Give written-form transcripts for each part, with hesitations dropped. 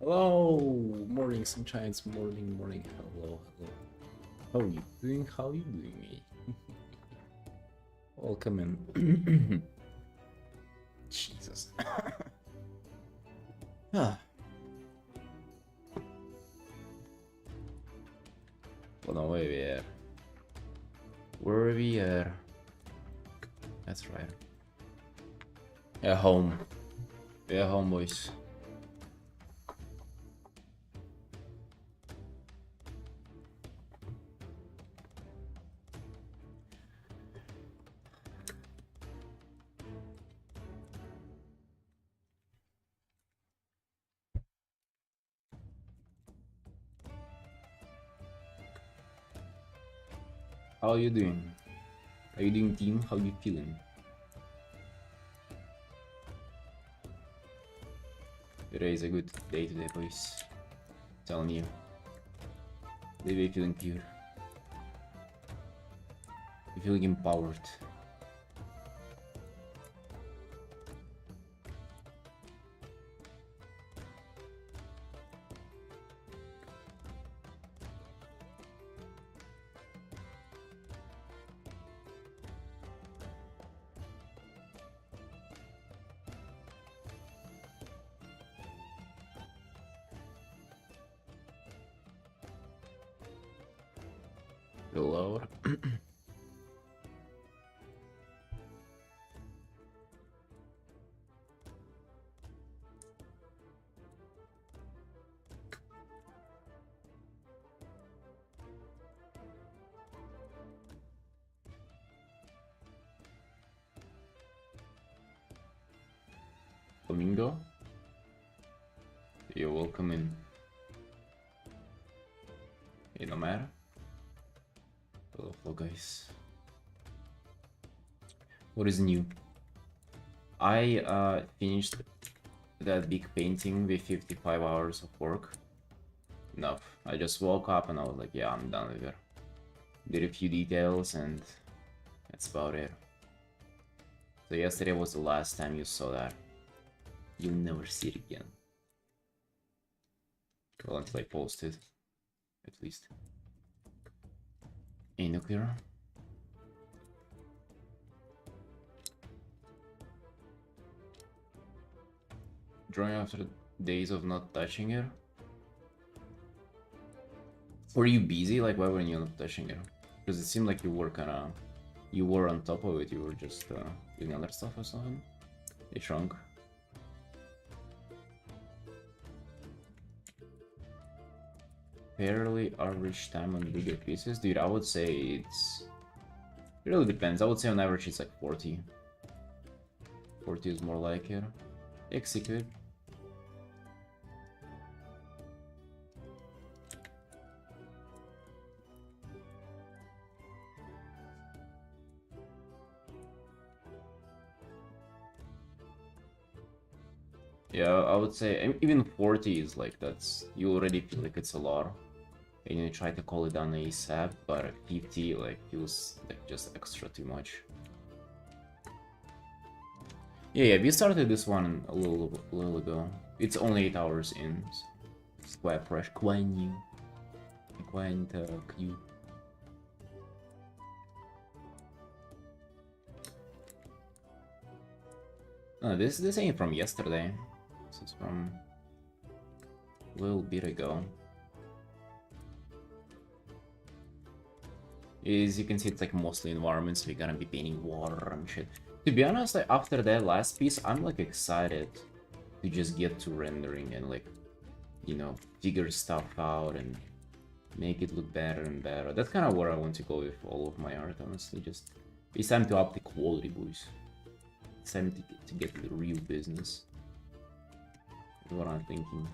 Hello, morning sunshines, morning, hello. How you doing? How you doing, me? Welcome in. Jesus. Ah. Well, no, where we are. That's right. At home. We're at home, boys. How are you doing? How you doing, team? How you feeling? Today is a good day today, boys. Telling you. Today feeling pure. You're feeling empowered. Hello. Flamingo, you're welcome in. Hey, no matter. Hello, guys. What is new? I finished that big painting with 55 hours of work. Enough. I just woke up and I was like, yeah, I'm done with it. Did a few details and that's about it. So yesterday was the last time you saw that. You'll never see it again. Well, until I post it, at least. A nuclear. Drawing after days of not touching it. Were you busy? Like, why weren't you not touching it? Because it seemed like you were kinda... You were on top of it, you were just doing other stuff or something. It shrunk. Fairly average time on bigger pieces? Dude, I would say it's... It really depends. I would say on average it's like 40. 40 is more like it. Execute. Yeah, I would say even 40 is like that's... You already feel like it's a lot. And you try to call it down ASAP, but 50 like feels like just extra too much. Yeah, we started this one a little ago. It's only 8 hours in. It's quite fresh, quite new, quite cute. No, this ain't from yesterday. This is from a little bit ago. As you can see, it's like mostly environment, so you're gonna be painting water and shit. To be honest, like, after that last piece, I'm like excited to just get to rendering and like, you know, figure stuff out and make it look better and better. That's kind of where I want to go with all of my art, honestly. Just it's time to up the quality, boys. It's time to get to the real business. That's what I'm thinking.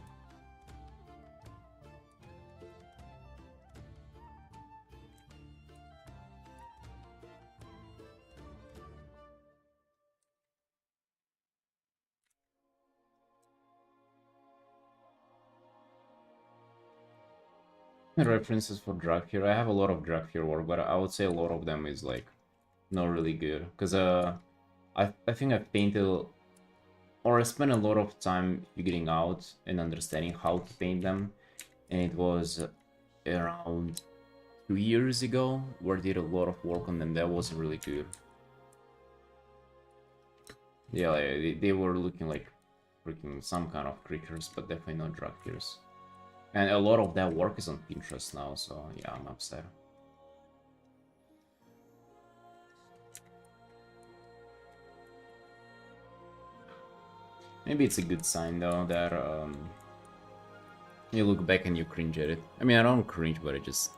References for drag here. I have a lot of drag here work, but I would say a lot of them is like not really good because I think I've painted or I spent a lot of time figuring out and understanding how to paint them, and it was around 2 years ago where I did a lot of work on them. That was really good. Yeah, like, they were looking like freaking some kind of creatures, but definitely not drug tears. And a lot of that work is on Pinterest now, so yeah, I'm upset. Maybe it's a good sign though that you look back and you cringe at it. I mean, I don't cringe, but it's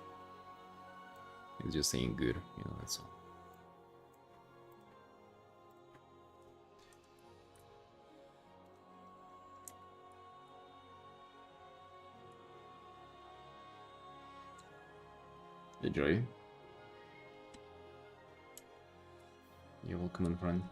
just saying good, you know, that's all. Enjoy. You're welcome, my friend.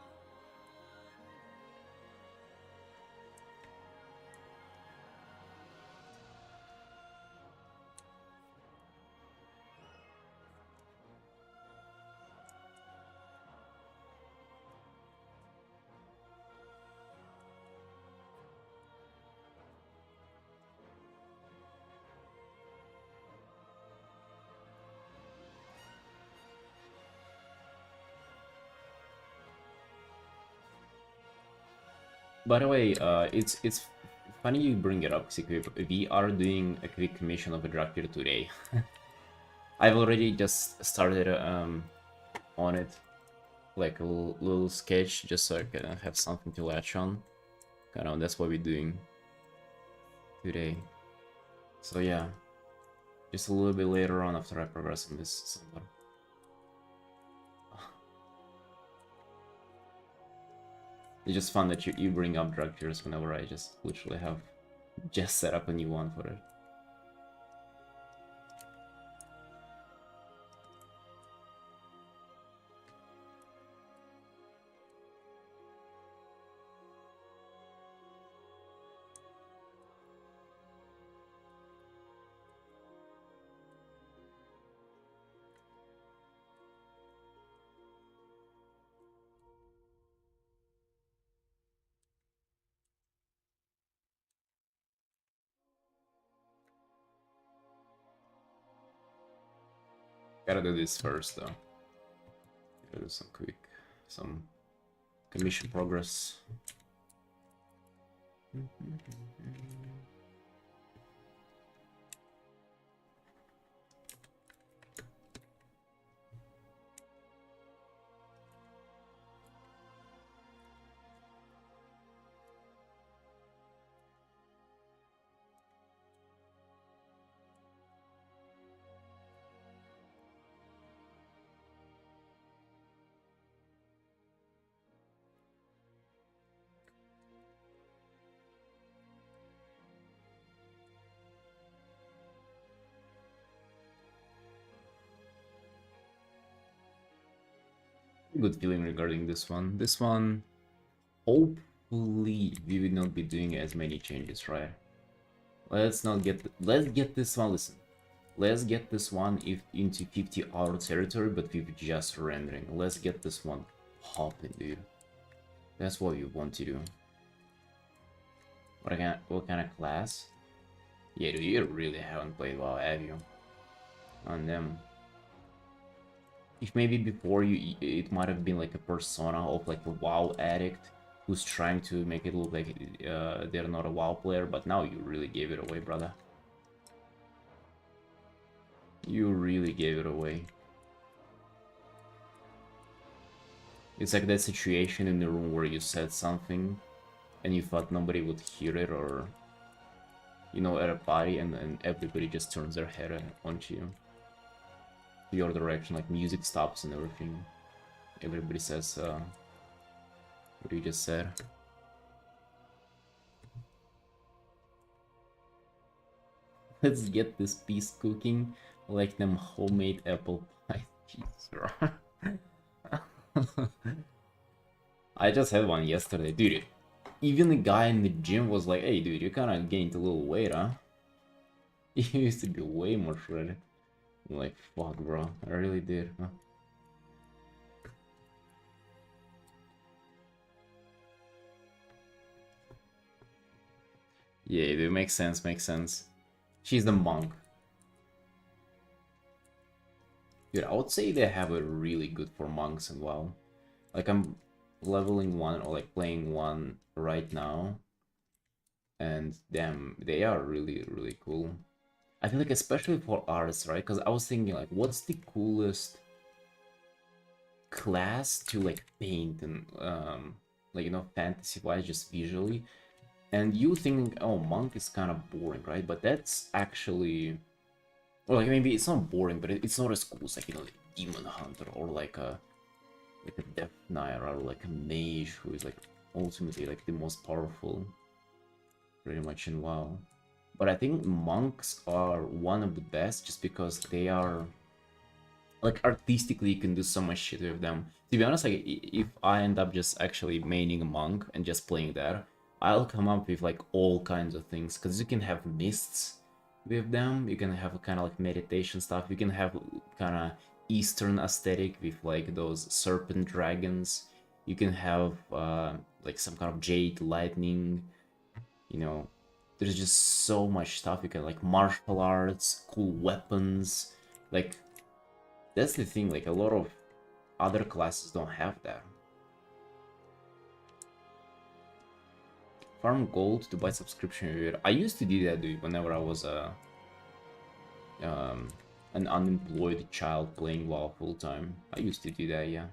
By the way, it's funny you bring it up, Sequip. We are doing a quick commission of a drug tier today. I've already just started on it, like a little sketch, just so I can have something to latch on. Kind of, that's what we're doing today. So yeah, just a little bit later on after I progress on this somewhere. It's just fun that you bring up drug tiers whenever I just literally have just set up a new one for it. Gotta do this first though. Gotta do some commission progress. Good feeling regarding this one. This one, hopefully, we will not be doing as many changes, right? Let's get this one. Listen, let's get this one into 50-hour territory, but with just rendering. Let's get this one popping, dude. That's what you want to do. What kind of class? Yeah, dude, you really haven't played WoW, have you? On them. If maybe before it might have been like a persona of like a WoW addict who's trying to make it look like they're not a WoW player, but now you really gave it away, brother. You really gave it away. It's like that situation in the room where you said something and you thought nobody would hear it, or you know, at a party, and everybody just turns their head onto you, your direction, like music stops and everything. Everybody says what you just said. Let's get this piece cooking like them homemade apple pie. Jesus. I just had one yesterday, dude. Even the guy in the gym was like, "Hey, dude, you kind of gained a little weight, huh?" You used to be way more shredded. I'm like, fuck, bro, I really did, huh? Yeah, it makes sense, makes sense. She's the monk. Dude, I would say they have it really good for monks and WoW. Like, I'm leveling one or like playing one right now, and damn, they are really, really cool. I feel like especially for artists, right? Because I was thinking like, what's the coolest class to like paint and like, you know, fantasy wise, just visually? And you think, oh, monk is kind of boring, right? But that's actually, well, like maybe it's not boring, but it's not as cool as like, you know, like demon hunter or like a death knight or like a mage who is like ultimately like the most powerful pretty much in WoW. But I think monks are one of the best just because they are like artistically you can do so much shit with them. To be honest, like if I end up just actually maining a monk and just playing there, I'll come up with like all kinds of things because you can have mists with them, you can have kind of like meditation stuff, you can have kind of Eastern aesthetic with like those serpent dragons, you can have like some kind of jade lightning, you know, there's just so much stuff. You can like martial arts, cool weapons, like that's the thing, like a lot of other classes don't have that. Farm gold to buy subscription. I used to do that, dude, whenever I was um, an unemployed child playing WoW full time. I used to do that, yeah.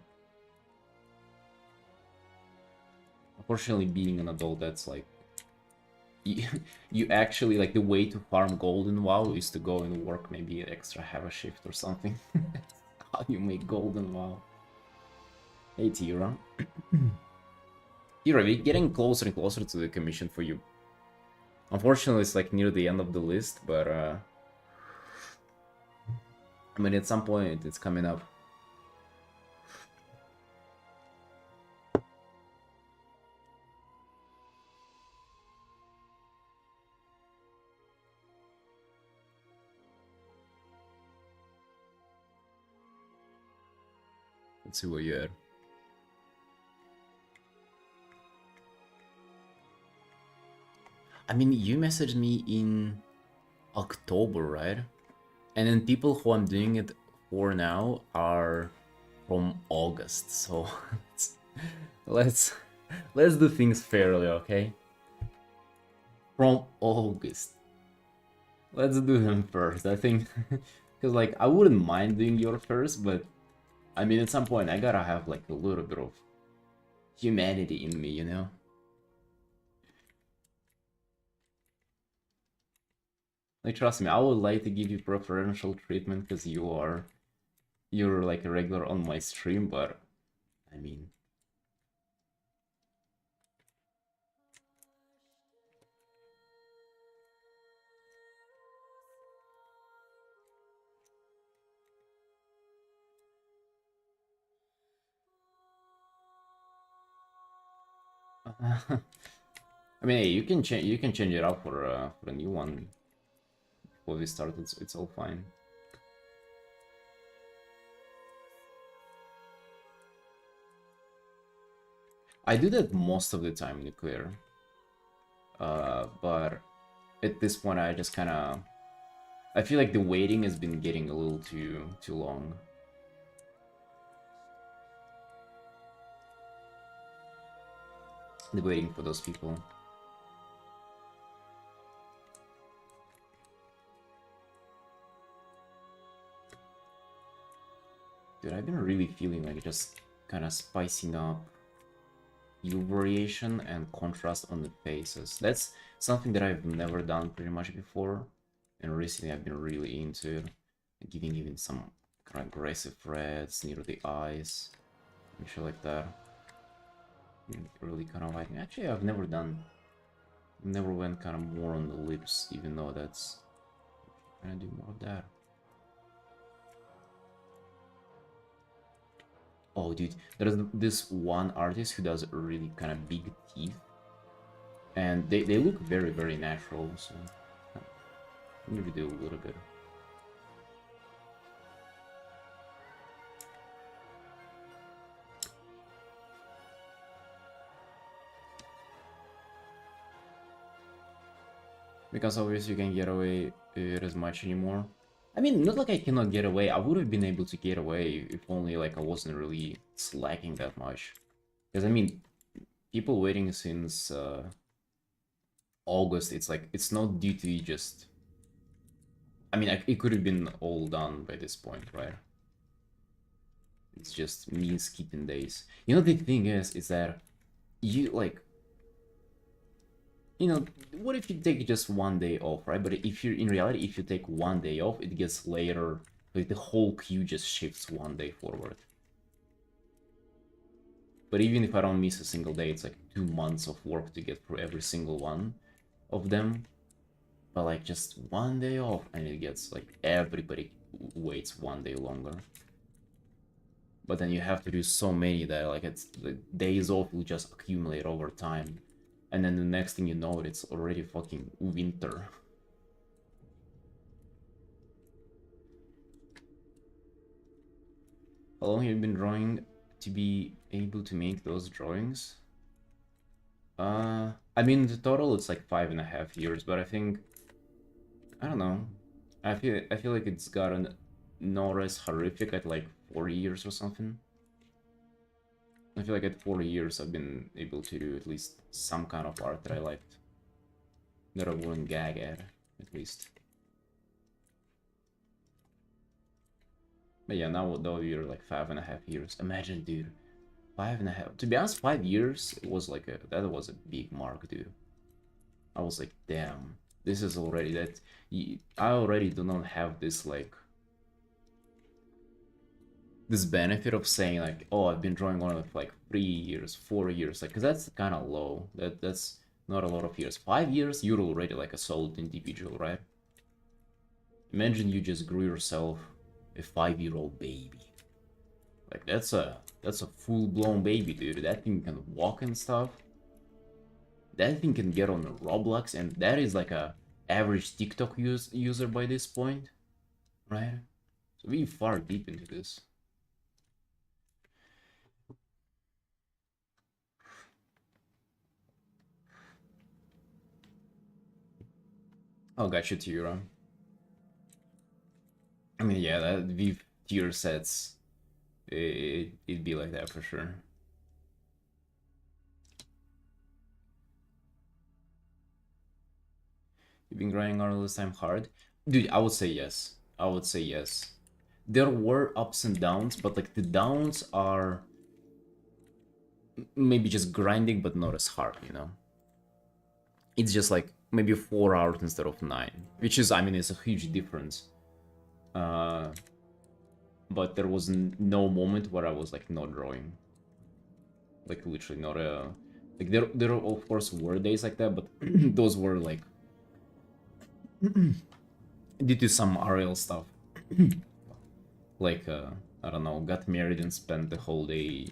Unfortunately, being an adult, that's like you, you actually like the way to farm gold in WoW is to go and work maybe an extra have a shift or something. How you make gold in WoW. Hey Tira. Tira, we're getting closer and closer to the commission for you. Unfortunately, it's like near the end of the list, but I mean, at some point it's coming up. Let's see what you had. I mean, you messaged me in October, right? And then people who I'm doing it for now are from August, so let's let's do things fairly, okay? From August. Let's do them first, I think. Because, like, I wouldn't mind doing your first, but I mean, at some point, I gotta have, like, a little bit of humanity in me, you know? Like, trust me, I would like to give you preferential treatment because you're like a regular on my stream, but I mean, I mean, hey, you can change it up for a new one before we start. It's all fine. I do that most of the time, nuclear. But at this point, I just kind of I feel like the waiting has been getting a little too long. The waiting for those people. Dude, I've been really feeling like just kind of spicing up hue variation and contrast on the faces. That's something that I've never done pretty much before, and recently I've been really into it. Giving even some kind of aggressive reds near the eyes and shit like that. Really kind of liking. Actually, I've never went kind of more on the lips, even though that's trying to do more of that. Oh, dude, there's this one artist who does really kind of big teeth, and they look very, very natural, so maybe do a little bit. Because obviously you can get away as much anymore. I mean, not like I cannot get away. I would have been able to get away if only like I wasn't really slacking that much. Because I mean, people waiting since August, it's like it's not due to just. I mean, it could have been all done by this point, right? It's just me skipping days. You know, the thing is that you like, you know, what if you take just one day off, right? But if you're in reality, if you take one day off, it gets later. Like the whole queue just shifts one day forward. But even if I don't miss a single day, it's like 2 months of work to get through every single one of them. But like just one day off, and it gets like everybody waits one day longer. But then you have to do so many that like it's the days off will just accumulate over time. And then the next thing you know, it's already fucking winter. How long have you been drawing to be able to make those drawings? I mean, the total it's like 5.5 years, but I think, I don't know. I feel like it's gotten not as horrific at like 40 years or something. I feel like at 40 years I've been able to do at least some kind of art that I liked. That I wouldn't gag at least. But yeah, now though you're like 5.5 years. Imagine, dude. 5.5. To be honest, 5 years it was like that was a big mark, dude. I was like, damn, this is already that. I already do not have this like this benefit of saying like, oh, I've been drawing on it for like 3 years, 4 years, like, cause that's kind of low. That's not a lot of years. 5 years, you're already like a solid individual, right? Imagine you just grew yourself a 5-year-old baby. Like that's a full-blown baby, dude. That thing can walk and stuff. That thing can get on Roblox, and that is like a average TikTok user by this point, right? So we far deep into this. Oh, got you, Tira. I mean, yeah, that V tier sets, it'd be like that for sure. You've been grinding all this time hard, dude. I would say yes. I would say yes. There were ups and downs, but like the downs are maybe just grinding, but not as hard, you know. It's just like maybe 4 hours instead of 9, which is, I mean, it's a huge difference. Uh, but there was no moment where I was like not drawing, like literally not a like there of course were days like that, but those were like due to some RL stuff. Like I don't know, got married and spent the whole day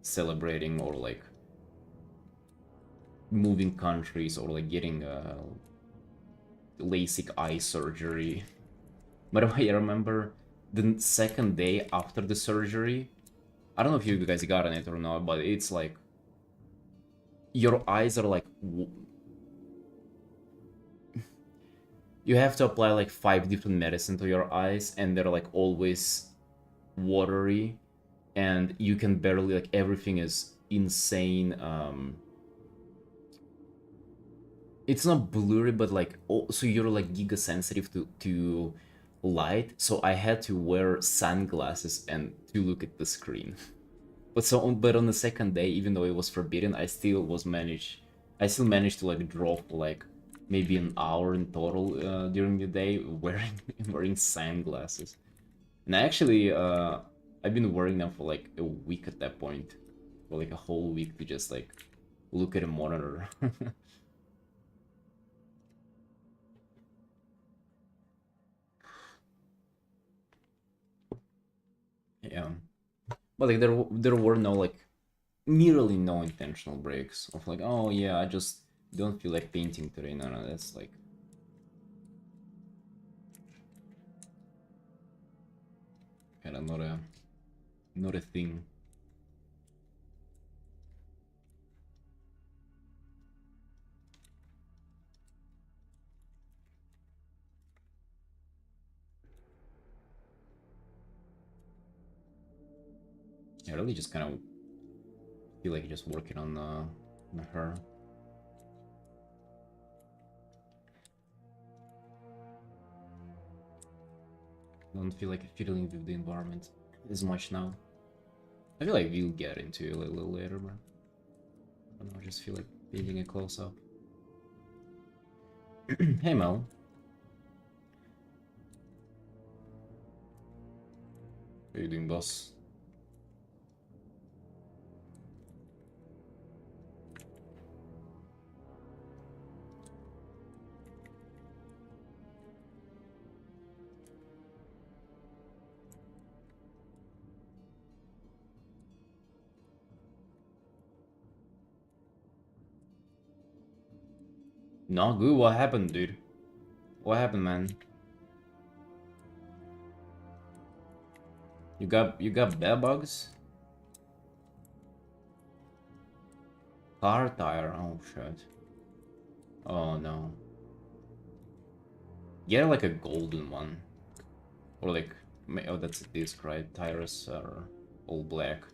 celebrating, or like moving countries, or like getting LASIK eye surgery. By the way, I remember the second day after the surgery. I don't know if you guys got on it or not, but it's like your eyes are like you have to apply like 5 different medicine to your eyes, and they're like always watery, and you can barely like everything is insane. It's not blurry, but like so you're like giga sensitive to light. So I had to wear sunglasses and to look at the screen. But on the second day, even though it was forbidden, I still managed to like draw for like maybe an hour in total during the day wearing sunglasses. And actually I've been wearing them for like a week at that point. For like a whole week to just like look at a monitor. Yeah. But like there were no like nearly no intentional breaks of like, oh yeah, I just don't feel like painting today. No, that's like kind of not a thing. I really just kind of feel like just working on her. Don't feel like fiddling with the environment as much now. I feel like we'll get into it a little later, but I don't know, I just feel like painting a close up. Hey Mel. What are you doing, boss? Not good. What happened, dude? What happened, man? You got bed bugs? Car tire. Oh shit. Oh no. Get like a golden one, or like oh that's a disc, right? Tires are all black.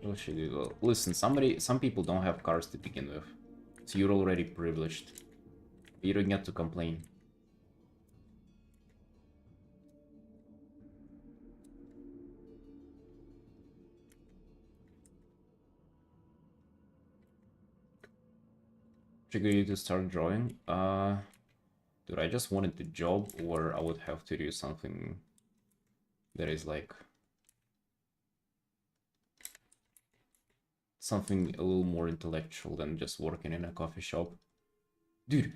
What should you do? Listen, some people don't have cars to begin with, so you're already privileged. You don't get to complain. Trigger you to start drawing? Dude, I just wanted the job, or I would have to do something that is like something a little more intellectual than just working in a coffee shop. Dude,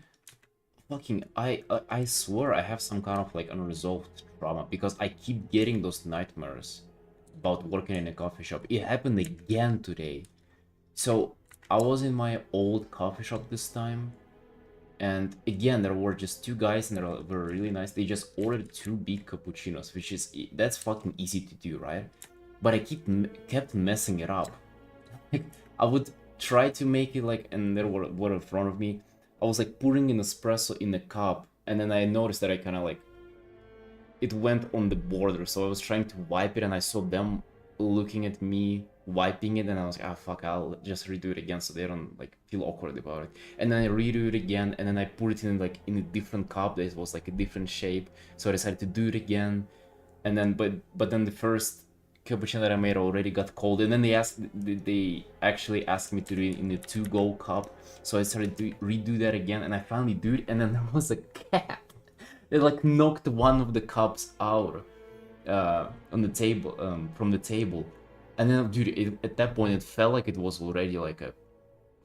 fucking, I swear I have some kind of like unresolved trauma because I keep getting those nightmares about working in a coffee shop. It happened again today. So I was in my old coffee shop this time, and again there were just two guys and they were really nice. They just ordered two big cappuccinos, which is that's fucking easy to do, right? But I kept messing it up. I would try to make it like, and there were in front of me. I was like pouring an espresso in a cup, and then I noticed that I kind of like it went on the border. So I was trying to wipe it, and I saw them looking at me wiping it, and I was like, ah, fuck, I'll just redo it again so they don't like feel awkward about it. And then I redo it again, and then I put it in like in a different cup that was like a different shape. So I decided to do it again, and then but then the first cappuccino that I made already got cold, and then they actually asked me to do it in the to-go cup. So I started to redo that again, and I finally do it, and then there was a cat that like knocked one of the cups out on the table, from the table. And then, dude, at that point, it felt like it was already like a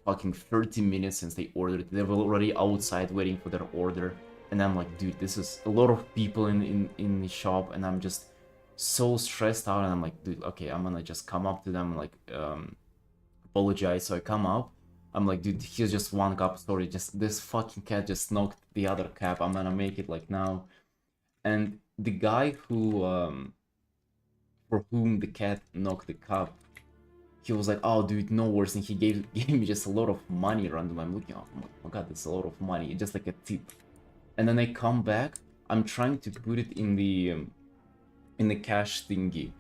fucking 30 minutes since they ordered it. They were already outside waiting for their order. And I'm like, dude, this is a lot of people in the shop, and I'm just so stressed out. And I'm like, dude, okay, I'm gonna just come up to them and like apologize. So I come up. I'm like, dude, here's just one cup. Sorry, just this fucking cat just knocked the other cup. I'm gonna make it like now. And the guy who for whom the cat knocked the cup, he was like, oh dude, no worries, and he gave me just a lot of money random. I'm looking, oh my god, that's a lot of money, just like a tip. And then I come back, I'm trying to put it in the cash thingy,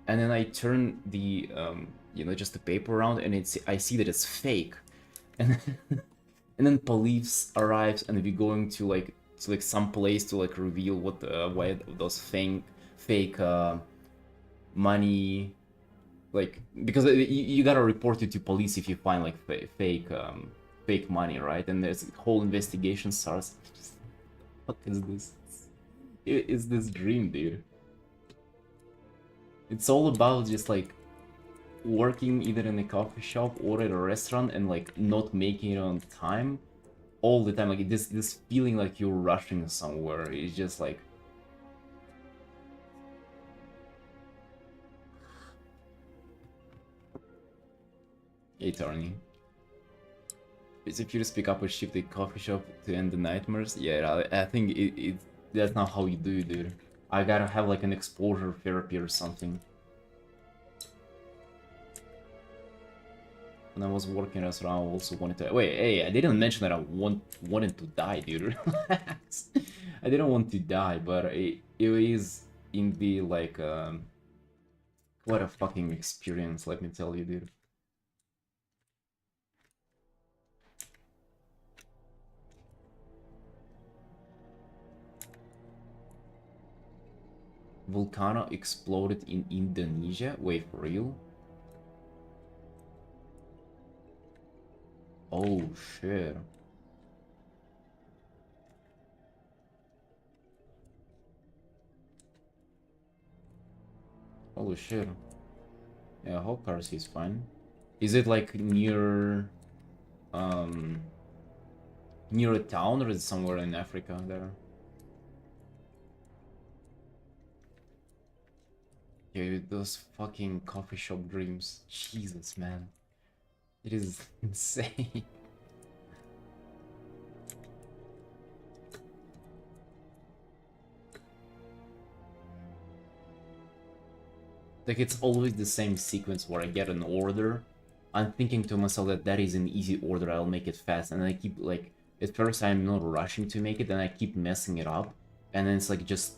and then I turn the you know, just the paper around, and I see that it's fake. And and then police arrives, and we're going to like some place to like reveal what why those fake money, like, because you gotta report it to police if you find like fake money, right? And there's a whole investigation starts. What is this? It's this dream, dude. It's all about just like working either in a coffee shop or at a restaurant and like not making it on time all the time. Like this feeling like you're rushing somewhere. It's just like, hey Tony, is if you just pick up a shift at coffee shop to end the nightmares? Yeah, I think that's not how you do it, dude. I gotta have like an exposure therapy or something. When I was working in a restaurant, I also wanted to... Wait, hey, I didn't mention that I wanted to die, dude. Relax. I didn't want to die, but it in the like what a fucking experience, let me tell you, dude. Volcano exploded in Indonesia? Wait, for real? Oh shit. Holy shit. Yeah, I hope Karsi is fine. Is it like um near a town, or is it somewhere in Africa there? Dude, those fucking coffee shop dreams. Jesus, man. It is insane. Like, it's always the same sequence where I get an order. I'm thinking to myself that that is an easy order, I'll make it fast. And I keep, like, at first I'm not rushing to make it, then I keep messing it up. And then it's like just...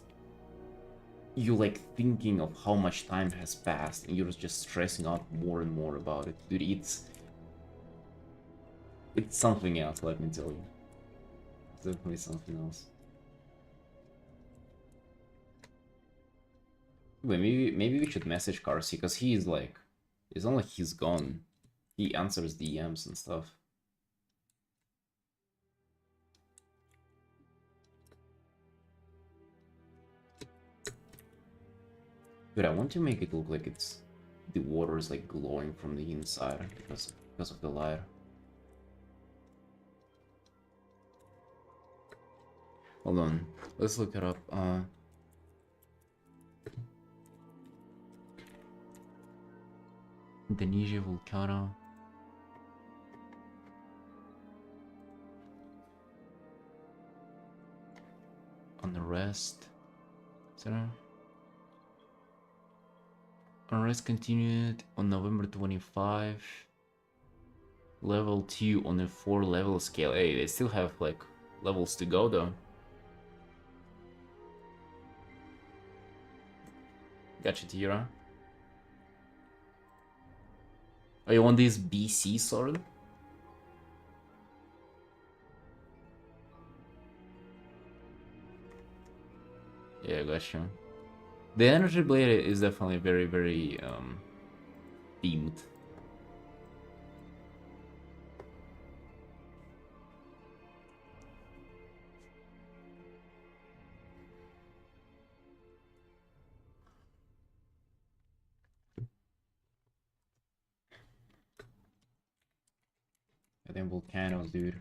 You like thinking of how much time has passed, and you're just stressing out more and more about it. Dude, it's something else, let me tell you. It's definitely something else. Wait, maybe we should message Karsi, because he is like... It's not like he's gone. He answers DMs and stuff. But I want to make it look like it's... The water is like glowing from the inside because of the light. Hold on, let's look it up. Indonesia volcano. Unrest. Unrest continued on November 25. Level 2 on a 4-level scale. Hey, they still have like levels to go though. Gotcha, Tira. Oh, you want this BC sword? Yeah, gotcha. The energy blade is definitely very themed. Goddamn volcanoes, dude.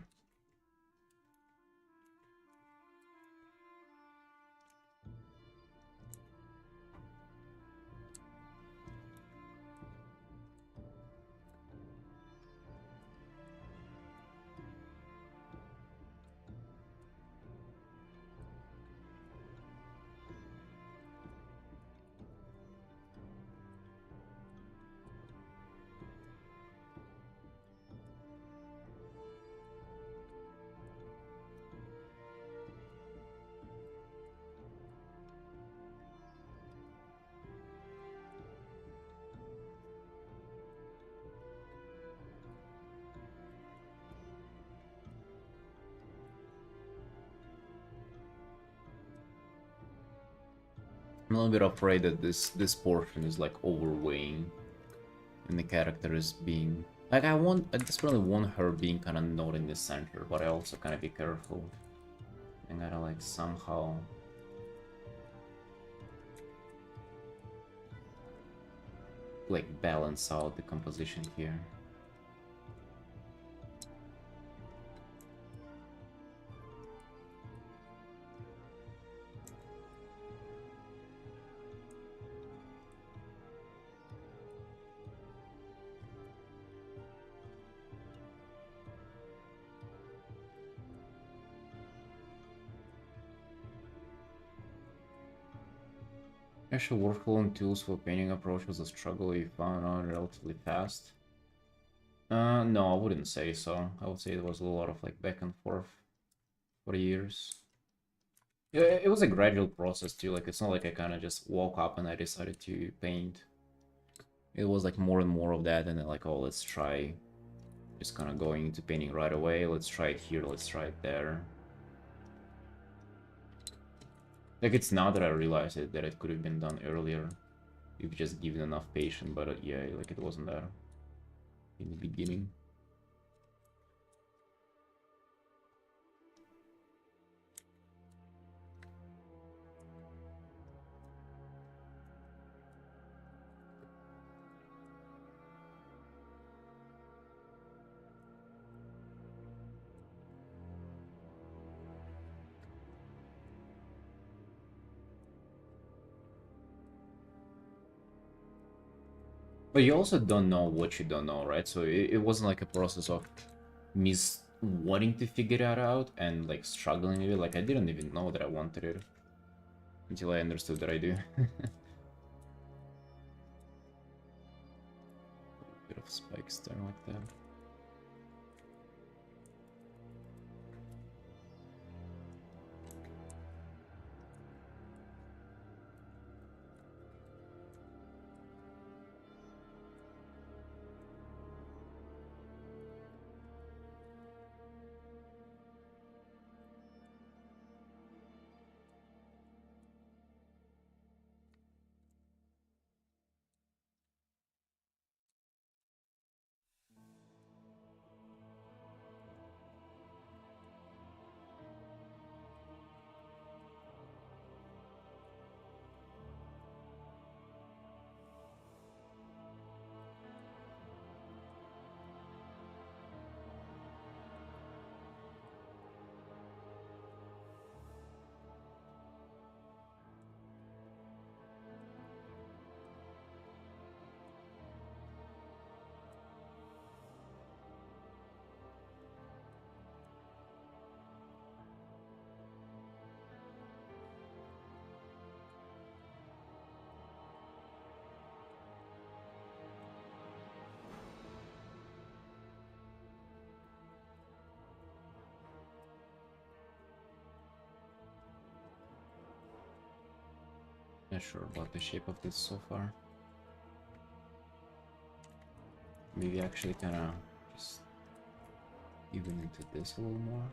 I'm a little bit afraid that this portion is like overweighing, and the character is being like I just really want her being kind of not in the center, but I also kind of be careful. I gotta like somehow like balance out the composition here. Actual workflow and tools for painting approach was a struggle you found out relatively fast. No, I wouldn't say so. I would say there was a lot of like back and forth for years. It was a gradual process too. Like it's not like I kind of just woke up and I decided to paint. It was like more and more of that, and then like, oh, let's try just kind of going into painting right away. Let's try it here. Let's try it there. Like it's now that I realize it that it could have been done earlier if just given enough patience. But yeah, like it wasn't there in the beginning. But you also don't know what you don't know, right? So it wasn't like a process of me wanting to figure that out and like struggling with it. Like I didn't even know that I wanted it until I understood that I do. Bit of spikes there like that. Not sure about the shape of this so far. Maybe actually kind of just even into this a little more.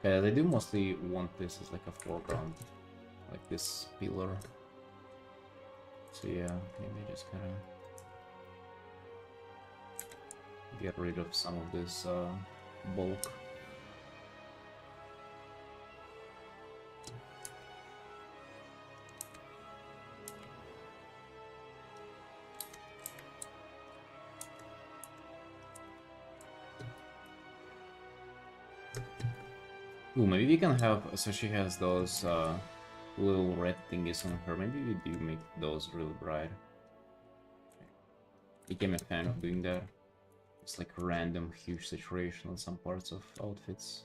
Okay, they do mostly want this as like a foreground, like this pillar. So yeah, maybe just kind of get rid of some of this bulk. Ooh, maybe we can have, so she has those little red thingies on her, maybe we do make those really bright. Became a fan of doing that. It's like random huge saturation on some parts of outfits.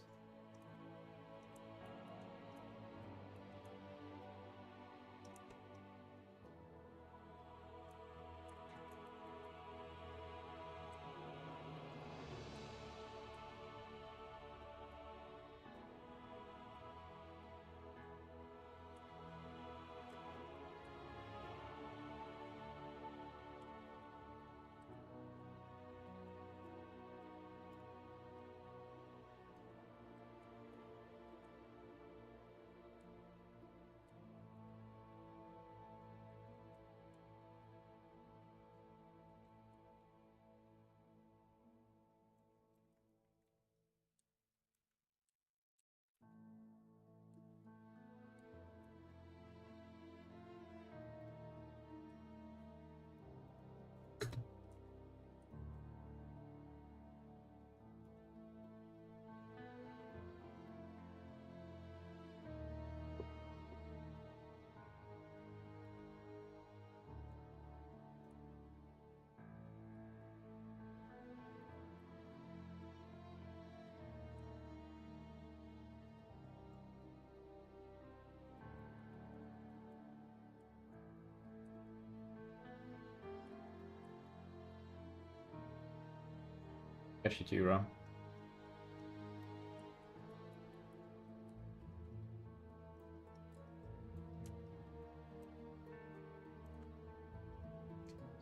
Actually, too,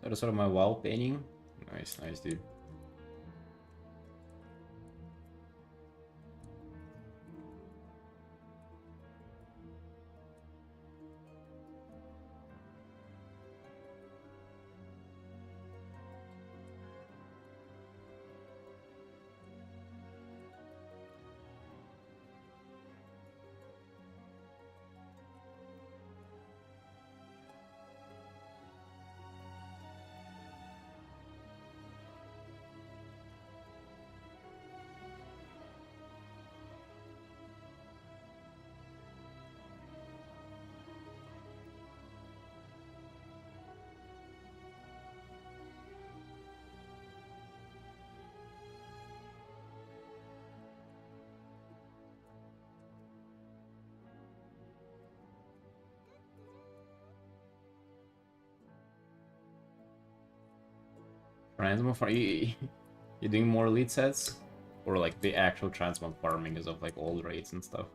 That is sort of my wall painting. Nice, nice, dude. Transmog farm. You doing more elite sets? Or like the actual transmog farming is of like old raids and stuff?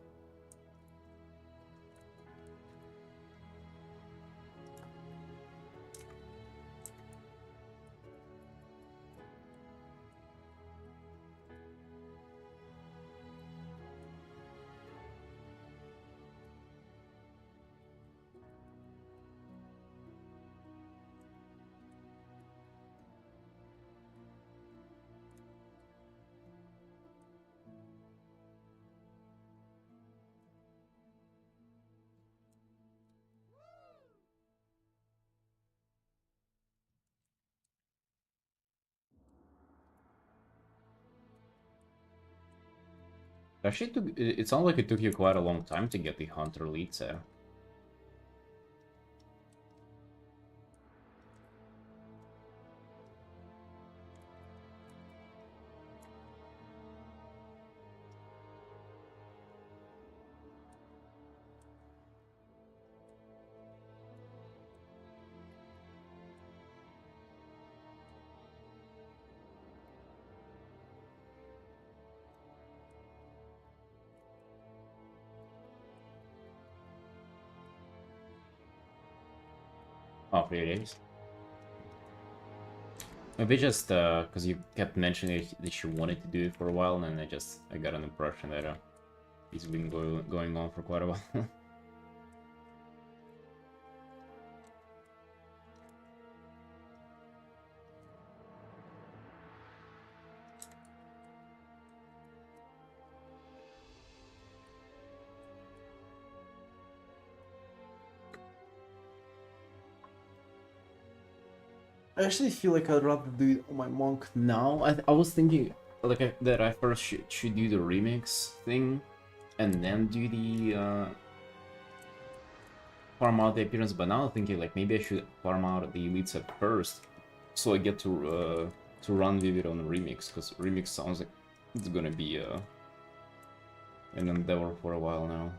Actually, it sounds like it took you quite a long time to get the Hunter elite set. Oh, 3 days. Maybe just because you kept mentioning that you wanted to do it for a while, and I got an impression that it's been going on for quite a while. I actually feel like I'd rather do it on my monk now. I was thinking like that I first should do the remix thing, and then do the farm out the appearance. But now I'm thinking like maybe I should farm out the elite set first, so I get to run with it on the remix, because remix sounds like it's gonna be an endeavor for a while now.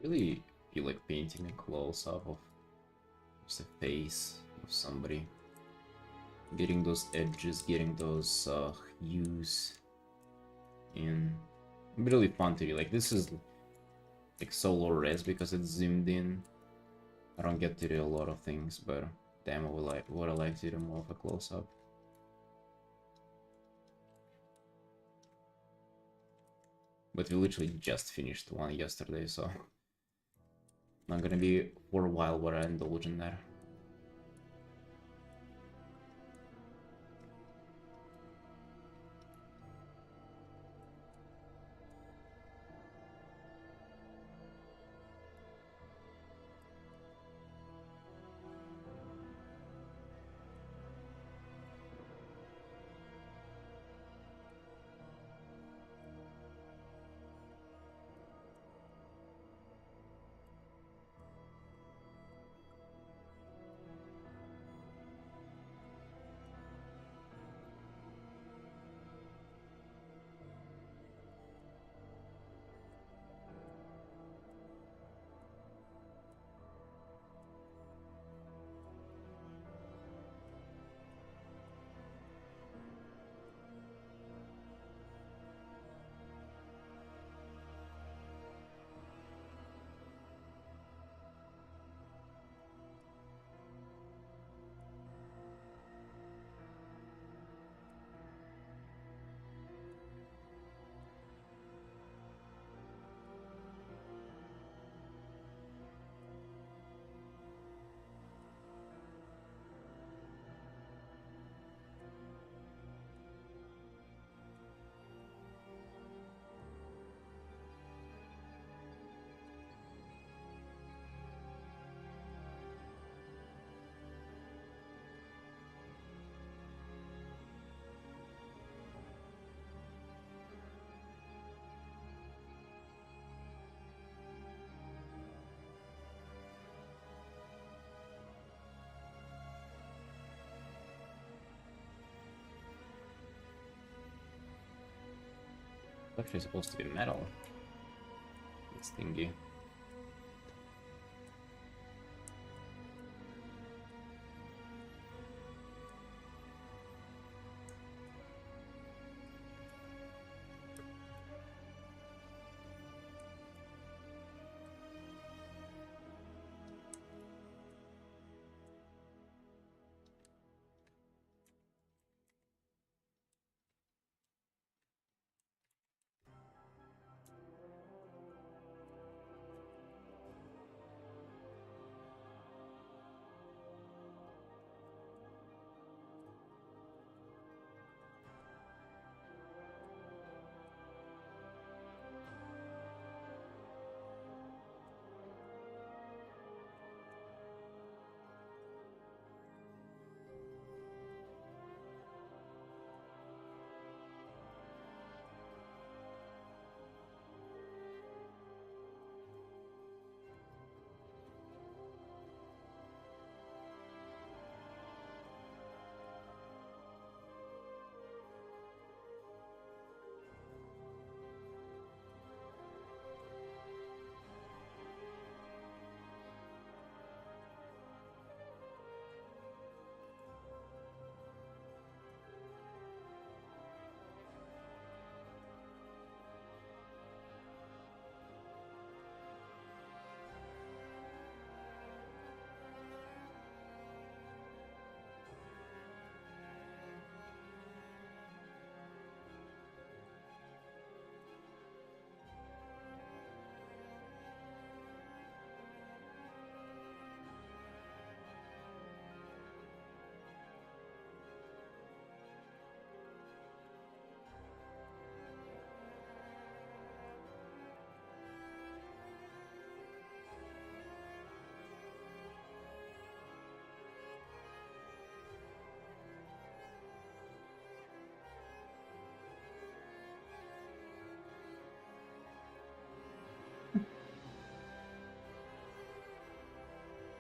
Really feel like painting a close-up of just a face of somebody. Getting those edges, getting those hues in. Really fun to do. Like, this is like so low res because it's zoomed in. I don't get to do a lot of things, but damn, would I like to do more of a close-up. But we literally just finished one yesterday, so not gonna be for a while where I indulge in that. Actually supposed to be metal. This thingy.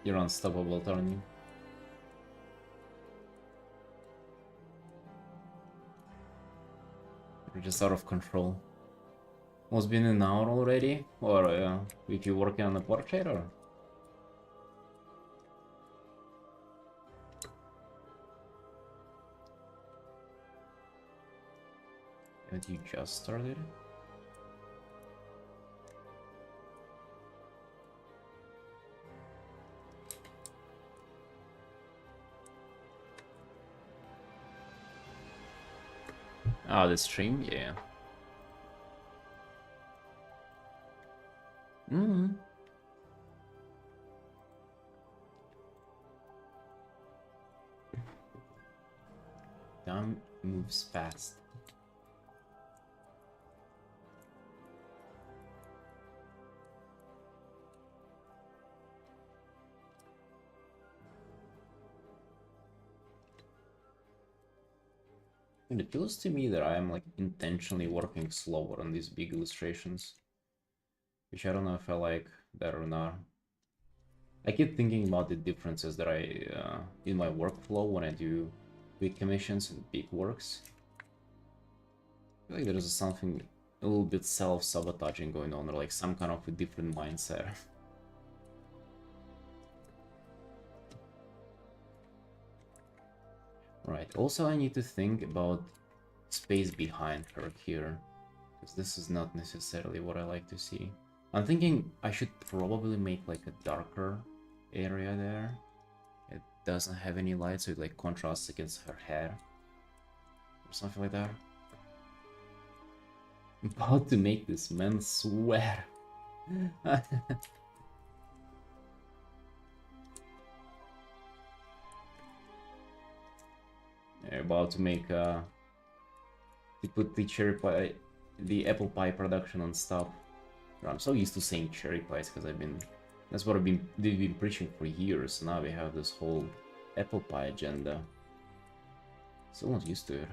You're unstoppable, Tony. You're just out of control. Almost been an hour already? Or if you working on the portrait or? Haven't you just started? Oh, the stream? Yeah. Time moves fast. And it feels to me that I am like intentionally working slower on these big illustrations. Which I don't know if I like that or not. I keep thinking about the differences that I in my workflow when I do big commissions and big works. I feel like there's something a little bit self-sabotaging going on, or like some kind of a different mindset. Right, also I need to think about space behind her here, because this is not necessarily what I like to see. I'm thinking I should probably make like a darker area there. It doesn't have any light, so it like contrasts against her hair. Or something like that. I'm about to make this man swear. They're about to make to put the cherry pie, the apple pie production on stop. I'm so used to saying cherry pies because that's what they've been preaching for years. So now we have this whole apple pie agenda. Still not used to it.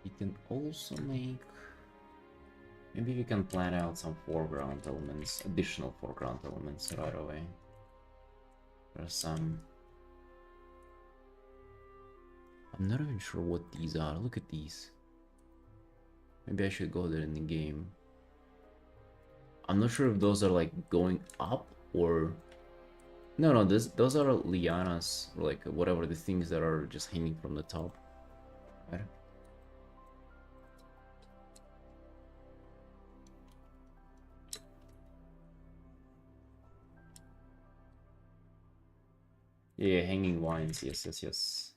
You can also make Maybe we can plan out some foreground elements, additional foreground elements right away. There's some... I'm not even sure what these are. Look at these. Maybe I should go there in the game. I'm not sure if those are like going up or... No, those are lianas, or like whatever, the things that are just hanging from the top. Right? Yeah, hanging vines, yes.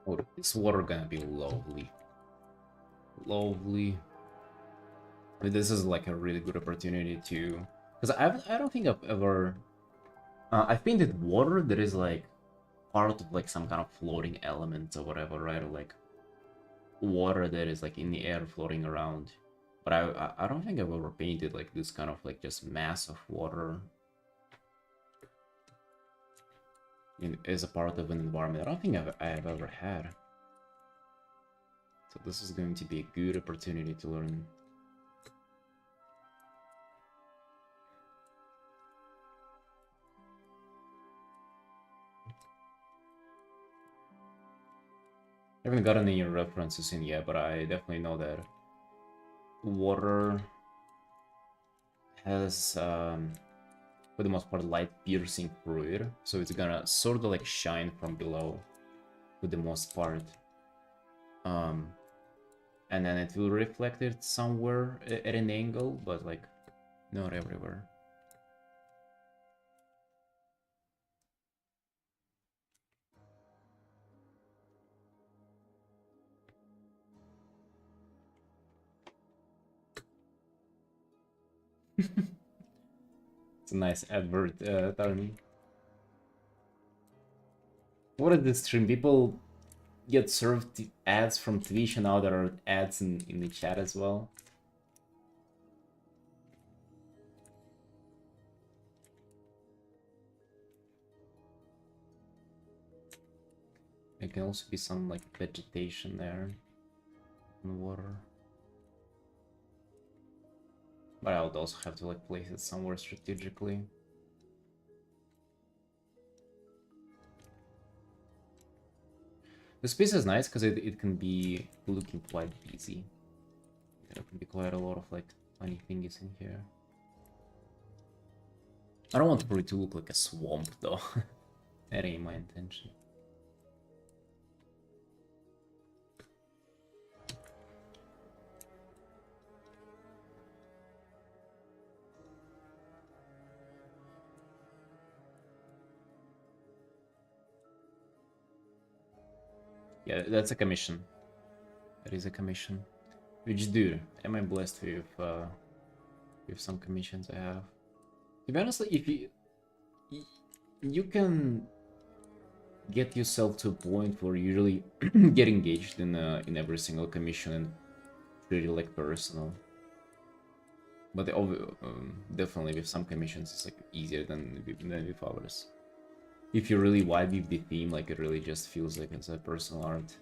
Oh, this water gonna be lovely. Lovely. I mean, this is like a really good opportunity to... Because I don't think I've ever... I've painted water that is like part of like some kind of floating element or whatever, right? Or like water that is like in the air floating around. But I don't think I've ever painted like this kind of like just mass of water as a part of an environment. I don't think I've ever had. So this is going to be a good opportunity to learn. I haven't gotten any references in yet, but I definitely know that water has, for the most part, light piercing through it, so it's gonna sort of like shine from below, for the most part. And then it will reflect it somewhere at an angle, but like not everywhere. It's a nice advert, Tony. What is this stream? People get served ads from Twitch, and now there are ads in the chat as well. There can also be some like vegetation there in the water. But I would also have to like place it somewhere strategically. The space is nice because it can be looking quite busy. There can be quite a lot of like funny things in here. I don't want for it to look like a swamp though. That ain't my intention. Yeah, that's a commission. That is a commission. Which, dude, am I blessed with some commissions I have. To be honest, if you can get yourself to a point where you really get engaged in every single commission and treat it like personal. But definitely with some commissions it's like easier than with others. If you really vibe with the theme, like it really just feels like it's a personal art.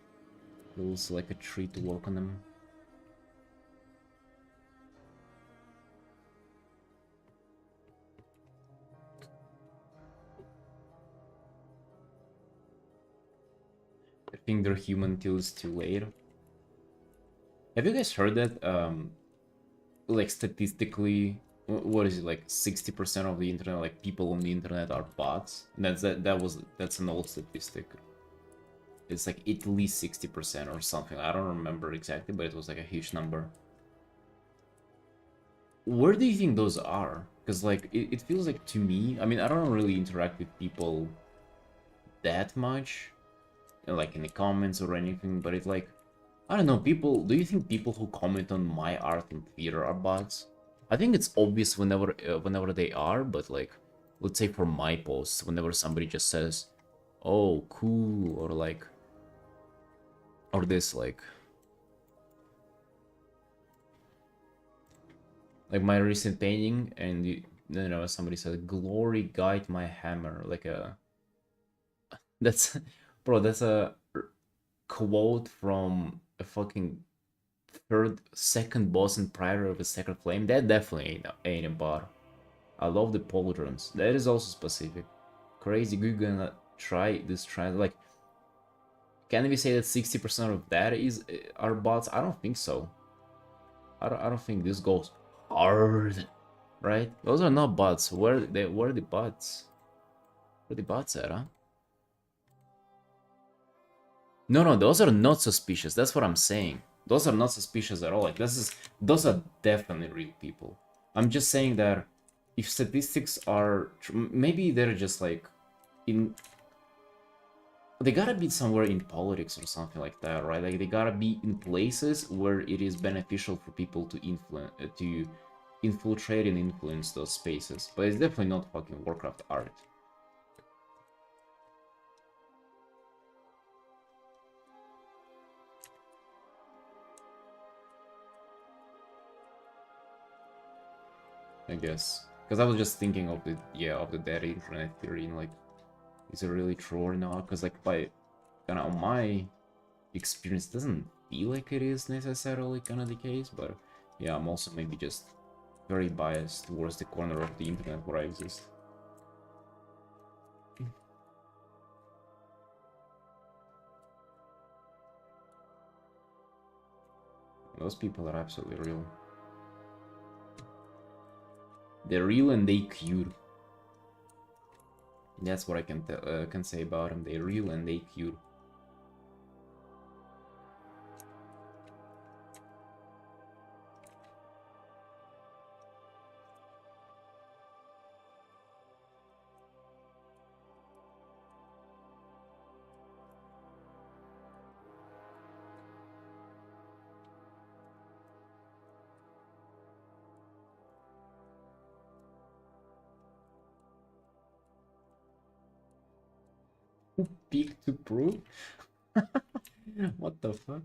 Feels like a treat to work on them. I think they're human till it's too late. Have you guys heard that? Like statistically, what is it, like 60% of the internet, like people on the internet are bots? And that's an old statistic. It's like at least 60% or something. I don't remember exactly, but it was like a huge number. Where do you think those are? Because like it feels like to me, I mean, I don't really interact with people that much, like in the comments or anything, but it's like, I don't know, people, do you think people who comment on my art in theater are bots? I think it's obvious whenever they are, but like, let's say for my posts, whenever somebody just says, oh, cool, or like, or this, like my recent painting, and you know, somebody said, glory guide my hammer, like that's, bro, that's a quote from a fucking second boss and prior of a second flame. That definitely ain't a bot. I love the pauldrons. That is also specific. Crazy good gonna try this trend. Like, can we say that 60% of that is are bots? I don't think so. I don't think this goes hard, right? Those are not bots. Where are the bots? Where the bots at, huh? No, those are not suspicious. That's what I'm saying. Those are not suspicious at all. Like, those are definitely real people. I'm just saying that if statistics are maybe they're just like in, they gotta be somewhere in politics or something like that, right? Like they gotta be in places where it is beneficial for people to infiltrate and influence those spaces. But it's definitely not fucking Warcraft art. I guess. Because I was just thinking of the dead internet theory, and like, is it really true or not? Because like by kind of my experience, it doesn't feel like it is necessarily kind of the case. But yeah, I'm also maybe just very biased towards the corner of the internet where I exist. Those people are absolutely real. They're real and they cute. That's what I can say about them. They're real and they cute. Peak to prove? What the fuck?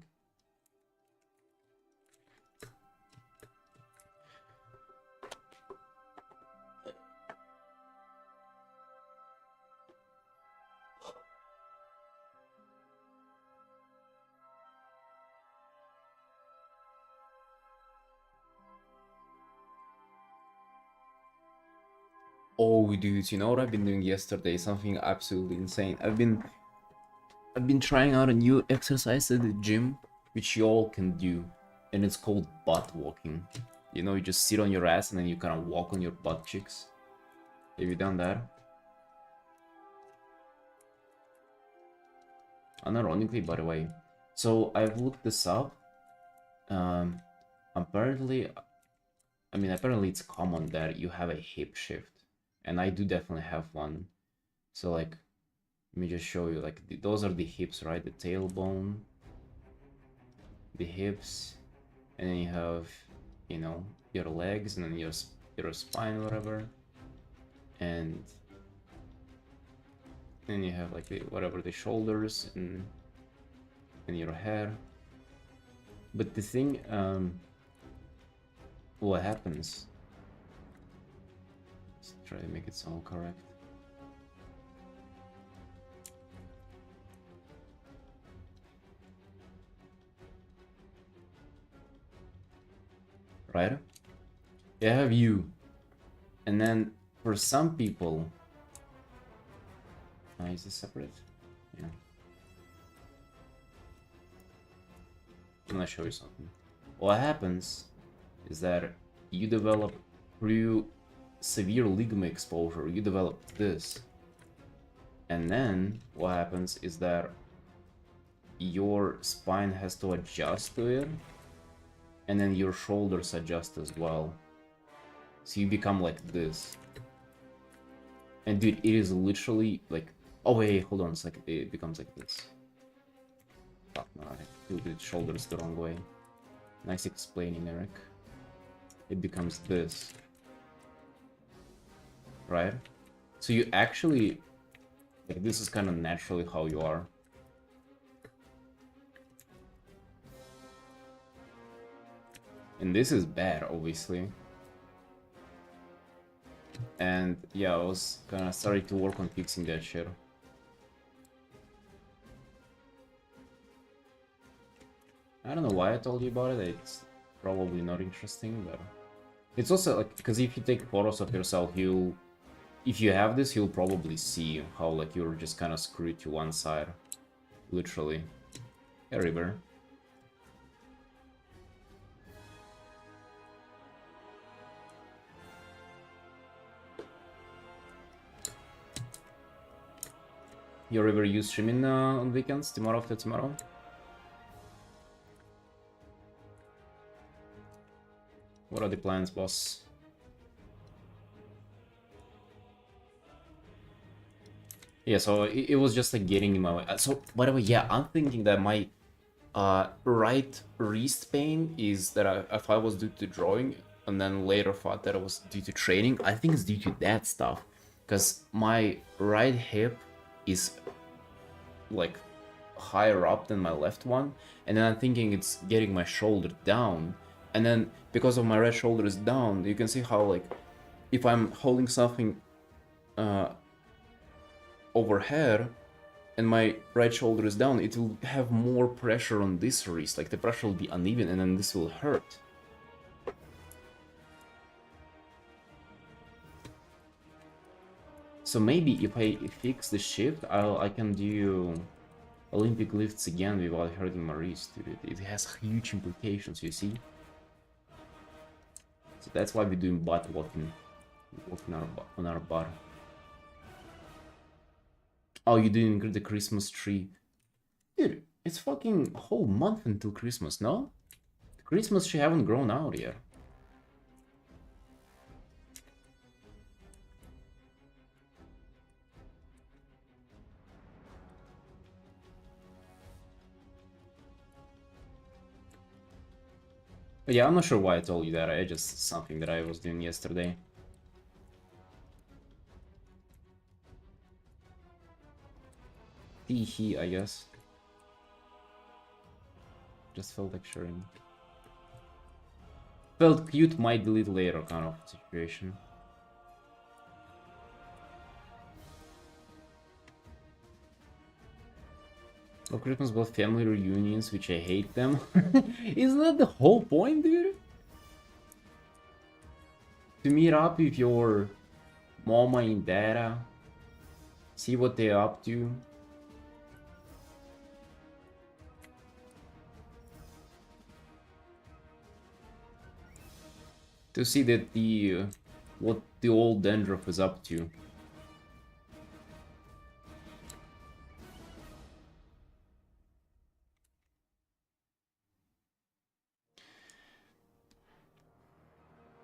Oh, dude, you know what I've been doing yesterday? Something absolutely insane. I've been trying out a new exercise at the gym, which you all can do, and it's called butt walking. You know, you just sit on your ass and then you kind of walk on your butt cheeks. Have you done that? Unironically, by the way. So I've looked this up. Um, apparently, apparently it's common that you have a hip shift, and I do definitely have one. So like, let me just show you. Like, those are the hips, right? The tailbone, the hips, and then you have, you know, your legs, and then your spine, whatever, and then you have like the shoulders and your hair. But the thing, what happens? Let's try to make it sound correct. Right? You have you, and then for some people, is this separate? Yeah. I'm gonna show you something. What happens is that you develop, through severe ligament exposure, you develop this. And then what happens is that your spine has to adjust to it, and then your shoulders adjust as well. So you become like this. And dude, it is literally like, oh wait, hold on a second, it becomes like this. Fuck no, I tilted shoulders the wrong way. Nice explaining, Eric. It becomes this. Right? So you actually, like, this is kind of naturally how you are. And this is bad, obviously. And yeah, I was kind of starting to work on fixing that shit. I don't know why I told you about it. It's probably not interesting, but it's also like, because if you take photos of yourself, if you have this, you'll probably see how like you're just kind of screwed to one side, literally. A river. You ever use streaming on weekends, tomorrow after tomorrow? What are the plans, boss? Yeah, so it was just like getting in my way. So, by the way, yeah, I'm thinking that my right wrist pain is that I thought was due to drawing, and then later thought that it was due to training. I think it's due to that stuff, because my right hip is like higher up than my left one, and then I'm thinking it's getting my shoulder down, and then because of my right shoulder is down, you can see how like if I'm holding something overhead and my right shoulder is down, it will have more pressure on this wrist, like the pressure will be uneven, and then this will hurt. So maybe if I fix the shift, I can do Olympic lifts again without hurting my wrist, dude. It has huge implications, you see? So that's why we're doing butt walking on our butt. Oh, you're doing the Christmas tree. Dude, it's fucking a whole month until Christmas, no? The Christmas tree haven't grown out yet. But yeah, I'm not sure why I told you that. I just something that I was doing yesterday. Teehee, I guess. Just felt like sharing. Felt cute, might delete later kind of situation. For Christmas, both family reunions, which I hate them. Isn't that the whole point, dude? To meet up with your MoMA in data. See what they're up to. To see that the what the old Dandruff is up to.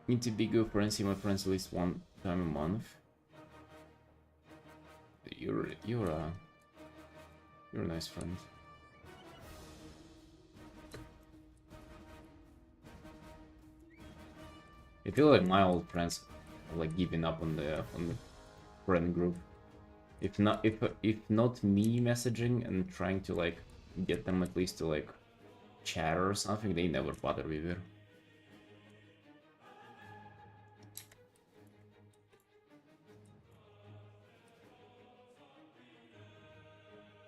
Need to be good friends, see my friends at least one time a month. You're a nice friend. I feel like my old friends are like giving up on the friend group. If not me messaging and trying to like get them at least to like chat or something, they never bother with it.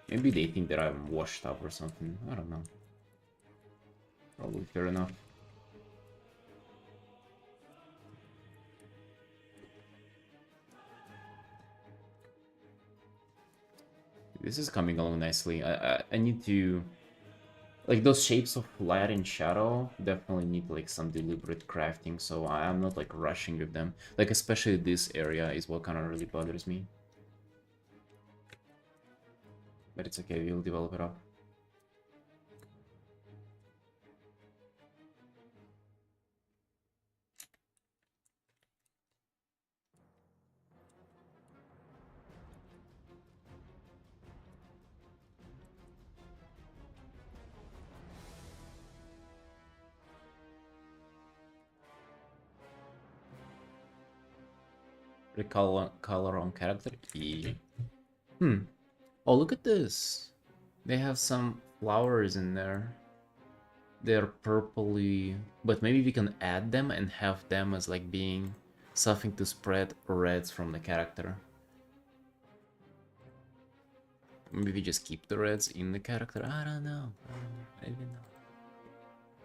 Maybe they think that I'm washed up or something. I don't know. Probably fair enough. This is coming along nicely. I need to... Like, those shapes of light and shadow definitely need, like, some deliberate crafting, so I'm not, like, rushing with them. Like, especially this area is what kind of really bothers me. But it's okay, we'll develop it up. Color on character? Yeah. Oh, look at this. They have some flowers in there. They're purpley, but maybe we can add them and have them as like being something to spread reds from the character. Maybe we just keep the reds in the character. I don't know. I don't know.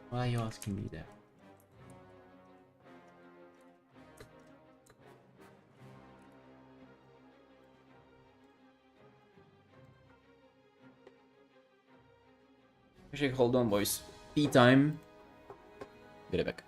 Why are you asking me that? Actually, hold on, boys. Tea time. Be right back.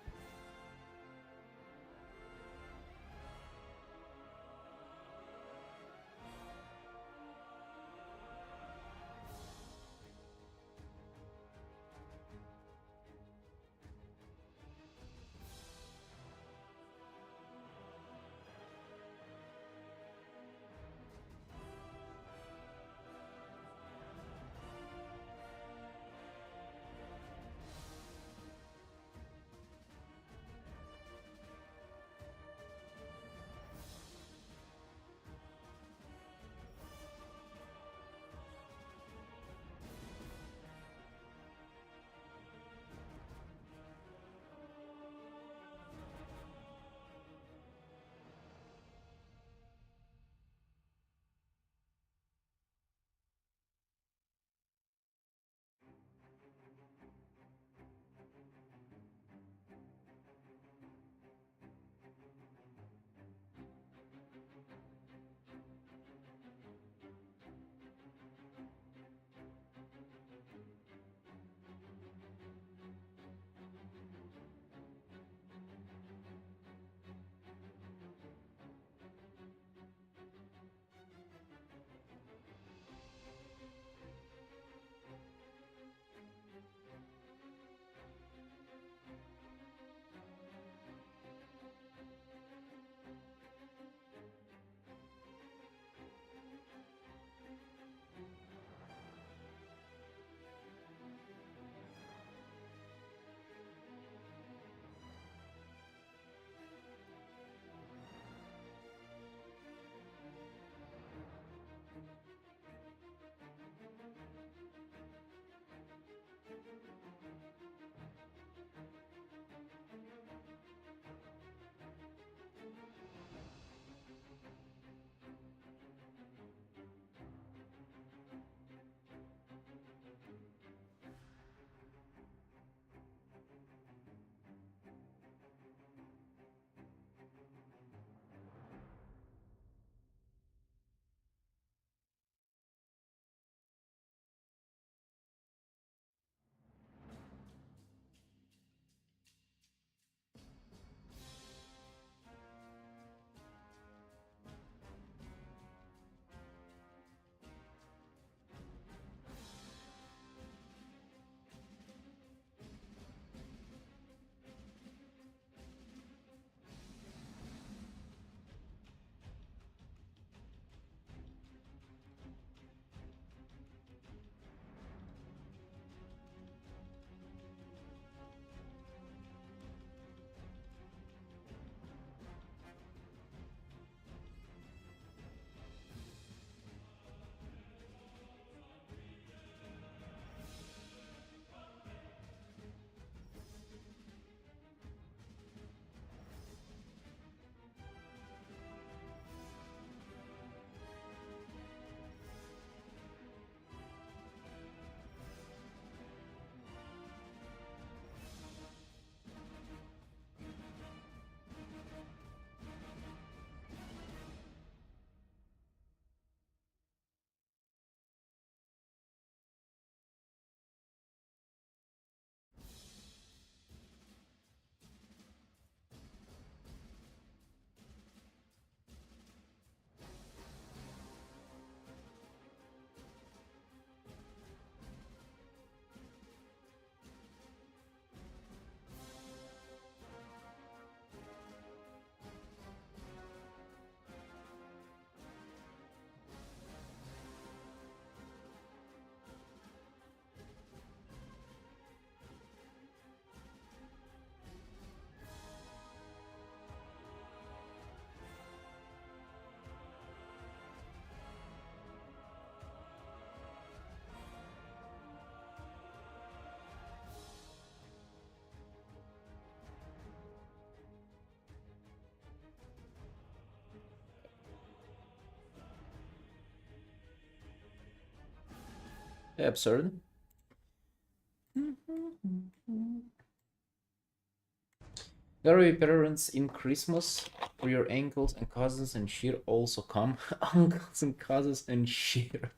Absurd. There are parents in Christmas for your uncles and cousins and sheer also come. Uncles and cousins and sheer.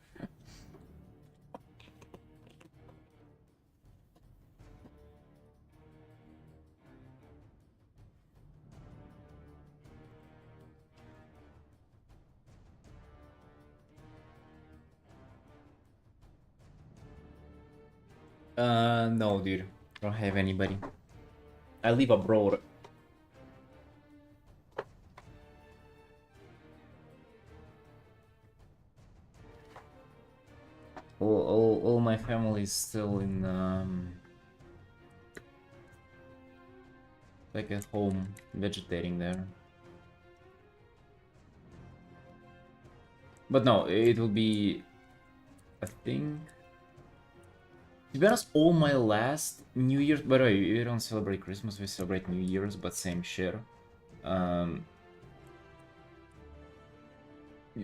No, dude. I don't have anybody. I live abroad. All my family is still in, like at home, vegetating there. But no, it will be, I think... To be honest, all my last New Year's... By the way, we don't celebrate Christmas, we celebrate New Year's, but same shit.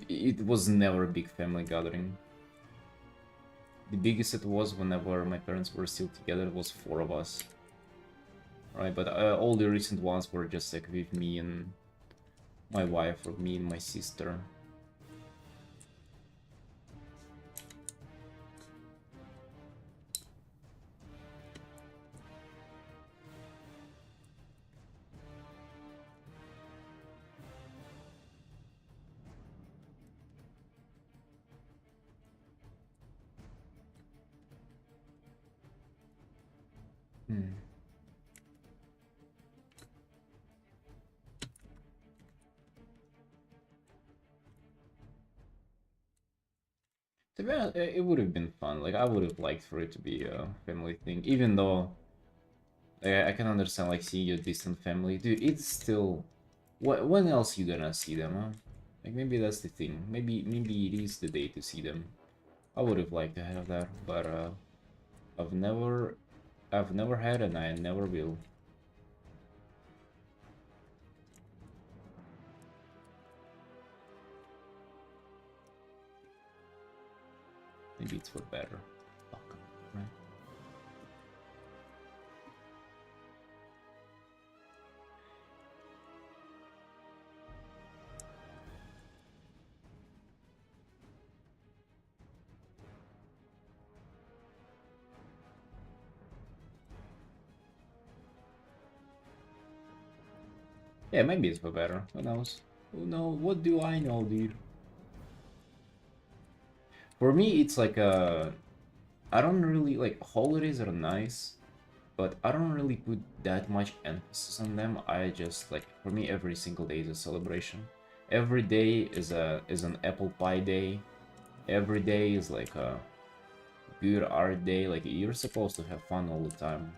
It was never a big family gathering. The biggest it was whenever my parents were still together, it was 4 of us. Right, but all the recent ones were just like with me and my wife, or me and my sister. To be honest, it would have been fun. Like, I would have liked for it to be a family thing, even though I can understand like seeing your distant family. Dude, it's still... When else you gonna see them, huh? Like, maybe that's the thing. Maybe it is the day to see them. I would have liked to have that, but I've never had, and I never will. Maybe it's for better. Fuck, right? Yeah, maybe it's for better. Who knows? Who knows? What do I know, dude? For me, it's like I don't really like holidays are nice, but I don't really put that much emphasis on them. I just like, for me, every single day is a celebration. Every day is an apple pie day. Every day is like a good art day. Like, you're supposed to have fun all the time.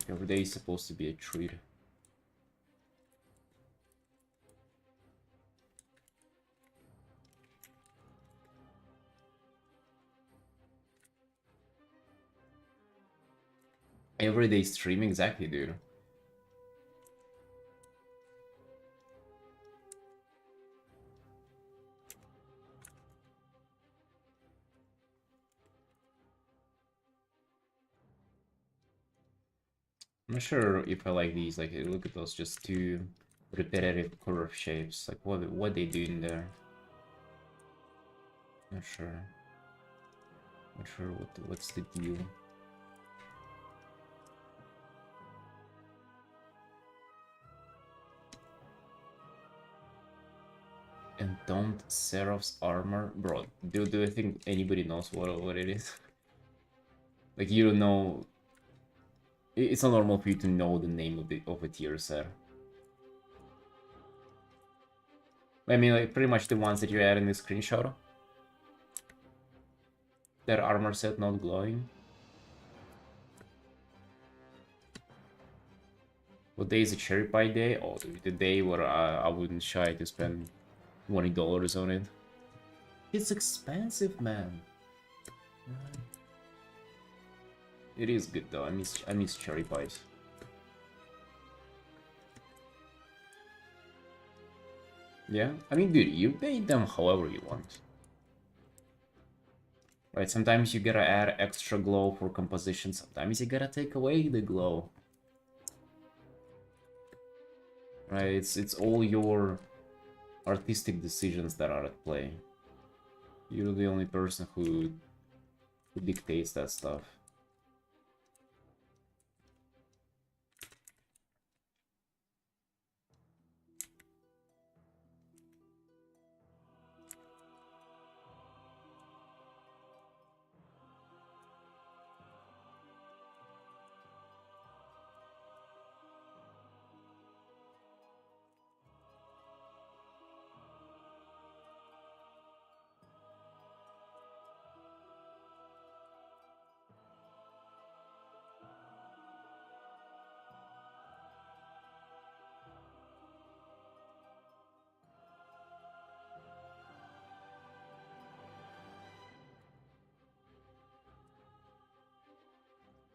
Every day is supposed to be a treat. Everyday stream, exactly, dude. I'm not sure if I like these. Like, look at those, just two repetitive curve shapes. Like, what they doing there? Not sure. Not sure what's the deal. And don't Seraph's armor, bro. Do I think anybody knows what it is? Like, you don't know. It's not normal for you to know the name of a tier set. I mean, like, pretty much the ones that you had in the screenshot. That armor set not glowing. What day is a cherry pie day? Oh, the day where I wouldn't shy to spend $20 on it. It's expensive, man. It is good though. I miss cherry pies. Yeah, I mean, dude, you pay them however you want. Right, sometimes you gotta add extra glow for composition, sometimes you gotta take away the glow. Right, it's all your artistic decisions that are at play. You're the only person who dictates that stuff.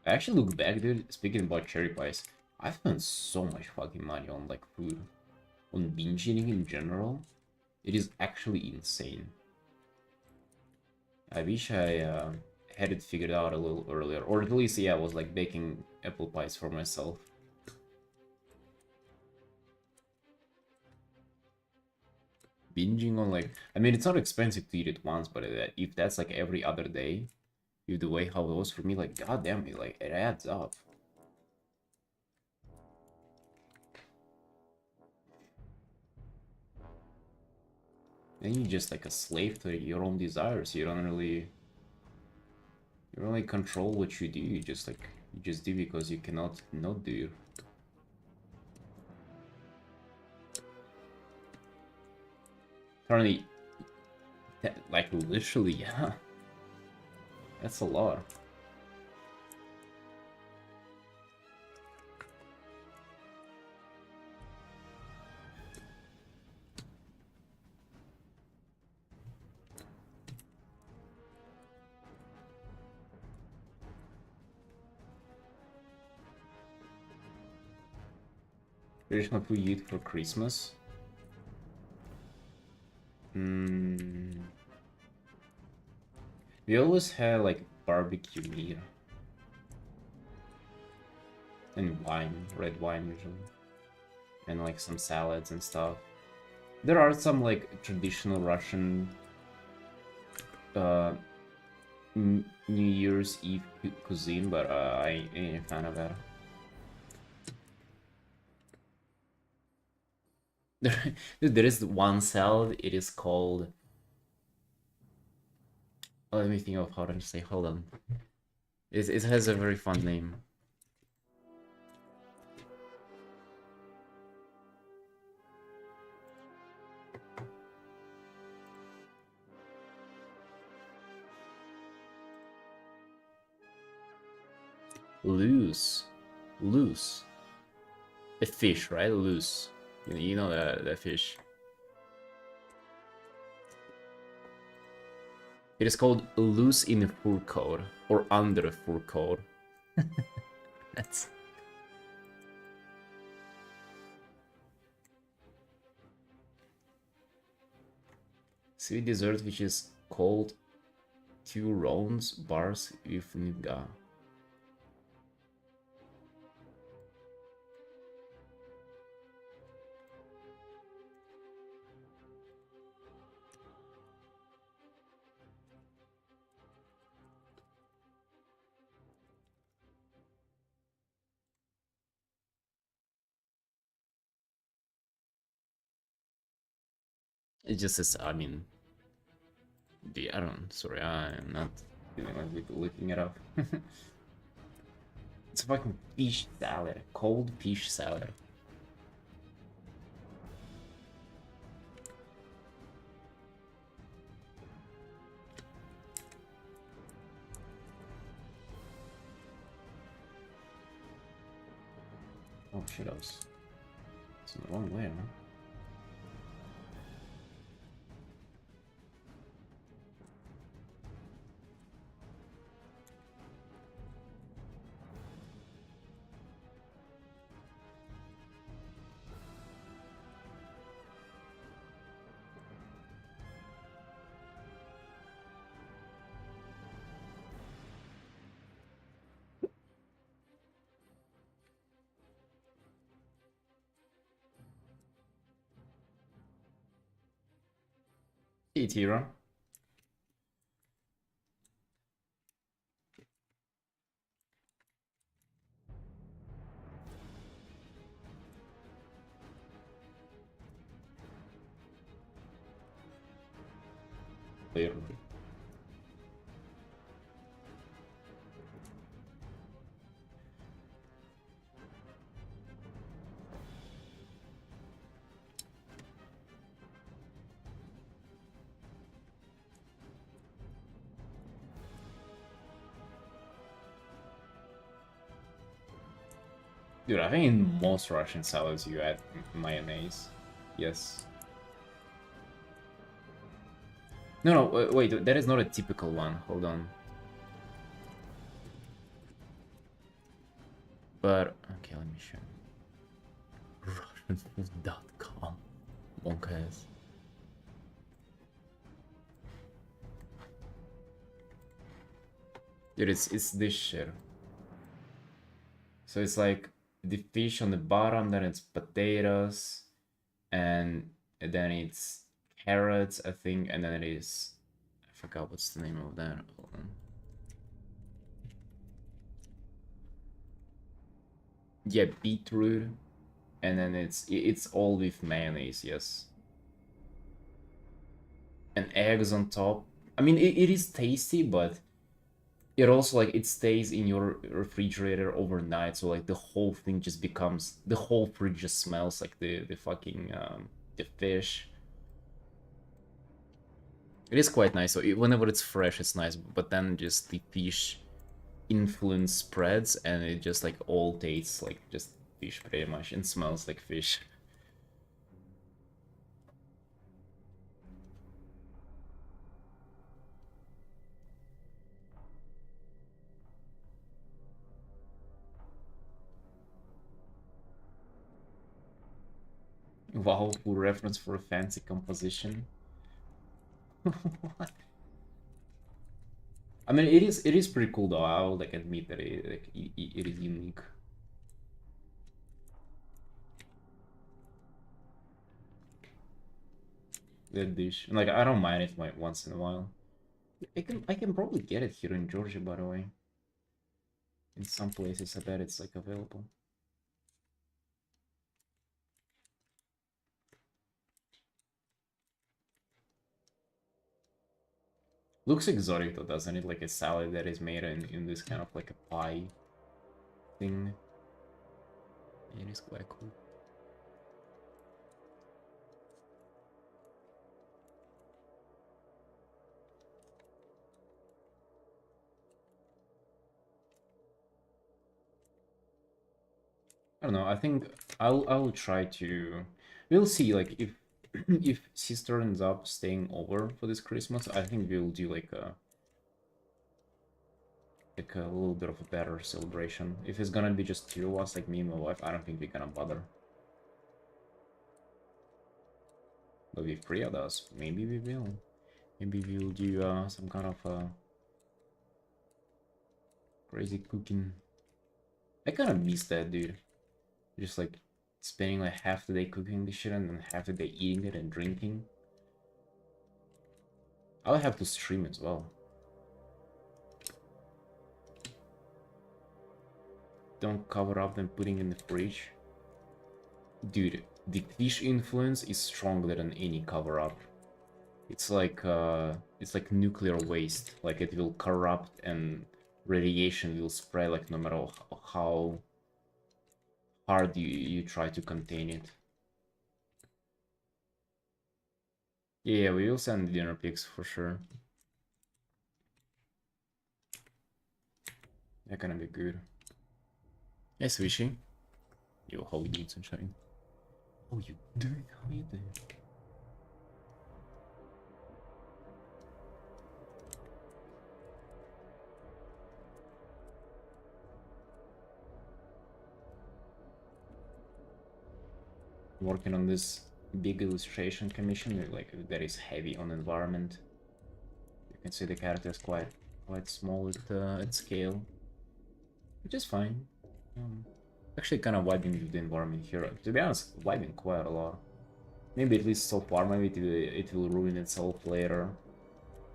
I actually look back, dude, speaking about cherry pies, I've spent so much fucking money on, like, food. On binge eating in general. It is actually insane. I wish I had it figured out a little earlier. Or at least, yeah, I was, like, baking apple pies for myself. Binging on, like... I mean, it's not expensive to eat it once, but if that's, like, every other day, with the way how it was for me, like, goddamn it, like, it adds up. Then you're just like a slave to your own desires. You don't really control what you do. You just do because you cannot not do. Currently, like literally, yeah. That's a lot. Traditional food you eat for Christmas. We always had like barbecue meat and wine, red wine usually, and like some salads and stuff. There are some like traditional Russian uh, New Year's Eve cuisine, but I ain't a fan of that. There is one salad. It is called. Oh, let me think of how to say. Hold on. It has a very fun name. Loose. Loose. A fish, right? Loose. You know that fish. It is called loose in a fur coat or under a fur coat. That's sweet dessert which is called two rounds bars with nougat. It just says, I mean, I don't, sorry, I'm not feeling like looking it up. It's a fucking fish salad, cold fish salad. Oh shit, it's in the wrong way, huh? Hey, Tira. Later. Dude, I think in most Russian salads you add mayonnaise. Yes. No, no, wait, that is not a typical one. Hold on. But, okay, let me show you. RussianFood.com. Monka's. Dude, it's this shit. So it's like the fish on the bottom, then it's potatoes, and then it's carrots, I think, and then it is... I forgot what's the name of that. Hold on. Yeah, beetroot, and then it's all with mayonnaise, yes. And eggs on top. I mean, it is tasty, but it also, like, it stays in your refrigerator overnight, so like the whole thing just becomes, the whole fridge just smells like the fucking the fish. It is quite nice. So whenever it's fresh, it's nice, but then just the fish influence spreads, and it just like all tastes like just fish pretty much, and smells like fish. Wow, cool reference for a fancy composition. What? I mean, it is pretty cool though. I will like admit that it is unique. That dish, and like I don't mind it like once in a while. I can probably get it here in Georgia, by the way. In some places, I bet it's like available. Looks exotic though, doesn't it? Like a salad that is made in this kind of like a pie thing. It is quite cool. I don't know. I think I'll try to. We'll see. Like if if sister ends up staying over for this Christmas, I think we'll do like a little bit of a better celebration. If it's gonna be just two of us, like me and my wife, I don't think we're gonna bother. But if three of us, maybe we will. Maybe we'll do some kind of crazy cooking. I kind of miss that, dude. Just like spending like half the day cooking this shit and then half the day eating it and drinking. I'll have to stream as well. Don't cover up then putting in the fridge. Dude, the fish influence is stronger than any cover up. It's like nuclear waste. Like it will corrupt and radiation will spread like no matter how hard you try to contain it. Yeah, we will send dinner pics for sure. They're gonna be good. Hey, Swishy. Yo, how you doing, sunshine? How you doing? How you doing? Working on this big illustration commission, like that is heavy on environment. You can see the characters quite small at scale, which is fine. Actually, kind of vibing with the environment here. To be honest, vibing quite a lot. Maybe at least so far, maybe it will ruin itself later.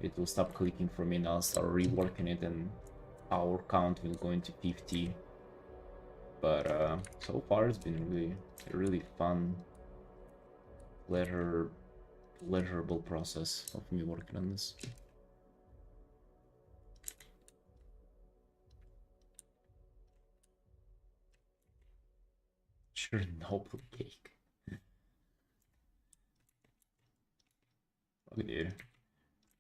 It will stop clicking for me and I'll start reworking it and our count will go into 50. But so far it's been really fun, pleasurable process of me working on this. Chernobyl cake. Fuck, dude.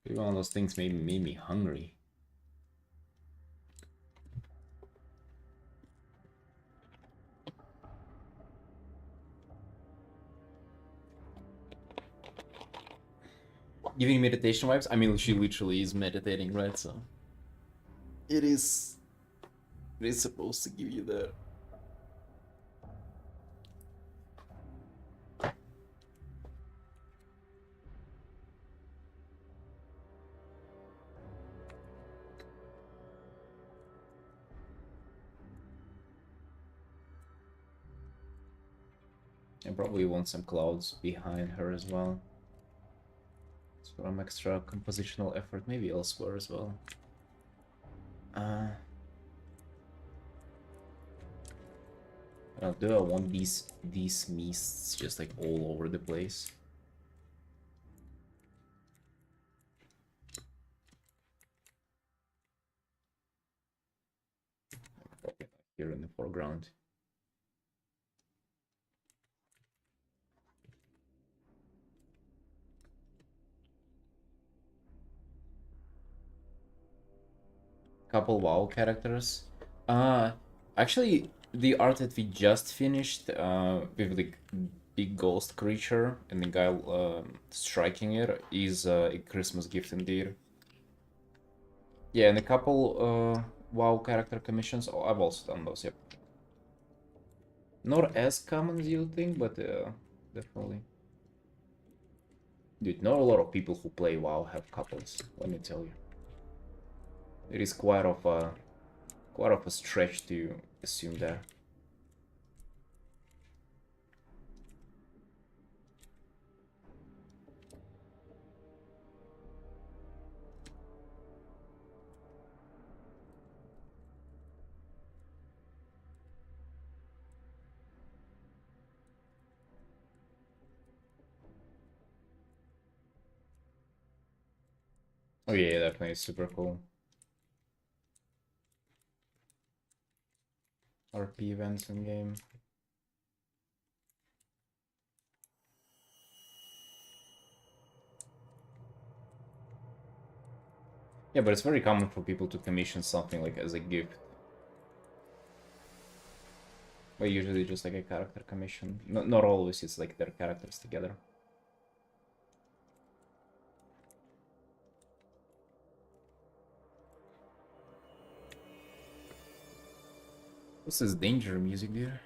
Maybe one of those things made me hungry. Giving meditation vibes? I mean, she literally is meditating, right? So it is supposed to give you that. I probably want some clouds behind her as well. Some extra compositional effort, maybe elsewhere as well. Do I want these mists just like all over the place? Probably here in the foreground. Couple WoW characters. Actually, the art that we just finished with the big ghost creature and the guy striking it is a Christmas gift indeed. Yeah, and a couple WoW character commissions. Oh, I've also done those, yep. Not as common as you think, but definitely. Dude, not a lot of people who play WoW have couples, let me tell you. It is quite of a stretch to assume that. Oh yeah, definitely super cool. RP events in game. Yeah, but it's very common for people to commission something like as a gift. But usually just like a character commission. Not always, it's like their characters together. What's this danger music there?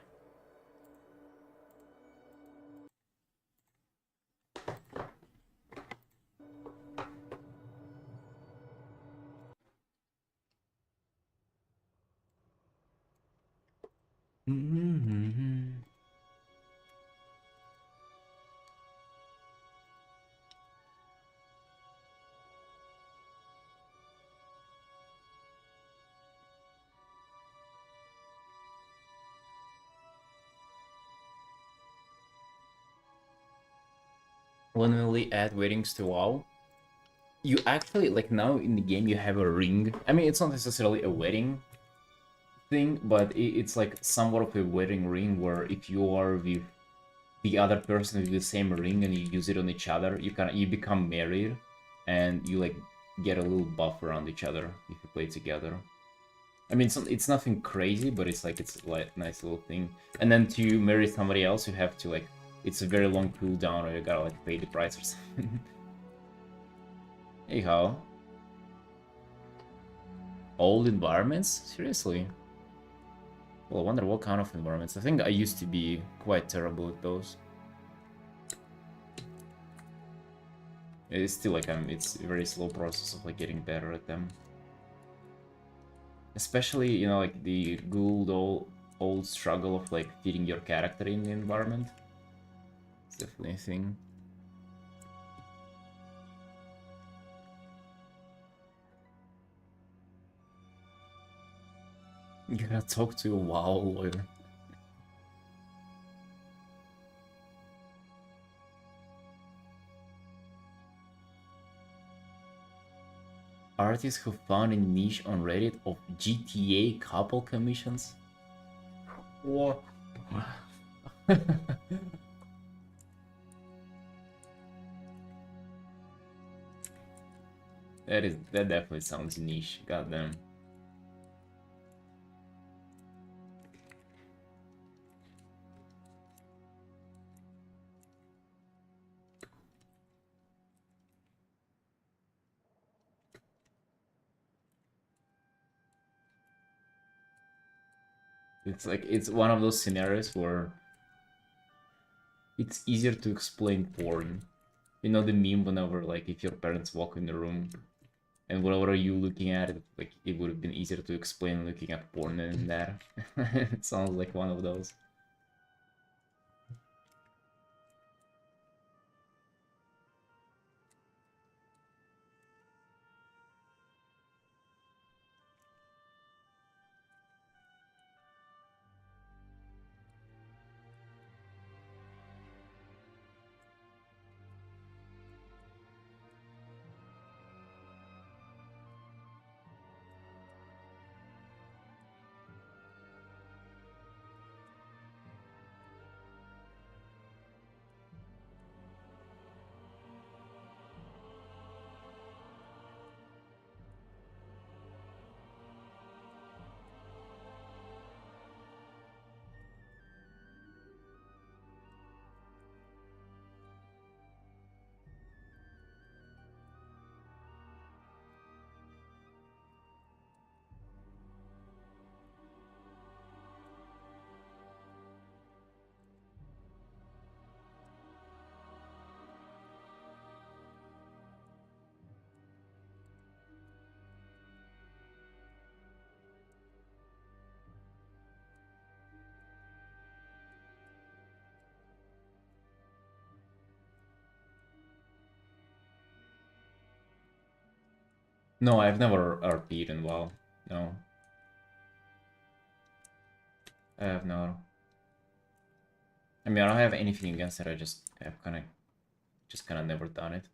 When we add weddings to WoW, you actually, like now in the game you have a ring. I mean, it's not necessarily a wedding thing, but it's like somewhat of a wedding ring where if you are with the other person with the same ring and you use it on each other, you become married and you like get a little buff around each other if you play together. I mean, it's nothing crazy, but it's like nice little thing. And then to marry somebody else, you have to like it's a very long cooldown, or you gotta like pay the price or something. Anyhow, old environments? Seriously? Well, I wonder what kind of environments. I think I used to be quite terrible at those. It's still like it's a very slow process of like getting better at them. Especially, you know, like the good old struggle of like fitting your character in the environment. It's definitely a thing. You gotta talk to a WoW lawyer. Artists who found a niche on Reddit of GTA couple commissions. What? That definitely sounds niche. Goddamn. It's like it's one of those scenarios where it's easier to explain porn. You know the meme whenever like if your parents walk in the room and what are you looking at, like it would have been easier to explain looking at porn than that. It sounds like one of those. No, I've never RP'd in WoW. No. I have no. I mean, I don't have anything against it. I just have kind of never done it.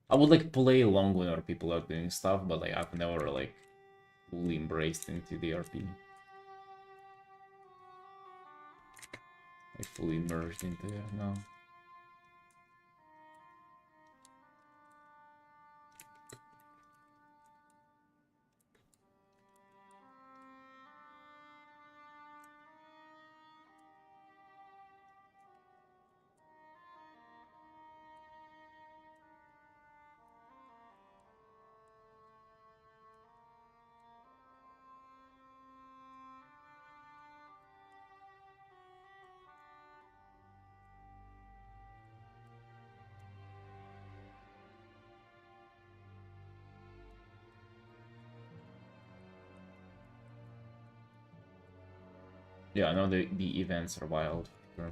I would like play along when other people are doing stuff, but like I've never like fully embraced into the RP. Like fully immersed into it. No. Yeah, I know the events are wild. Sure.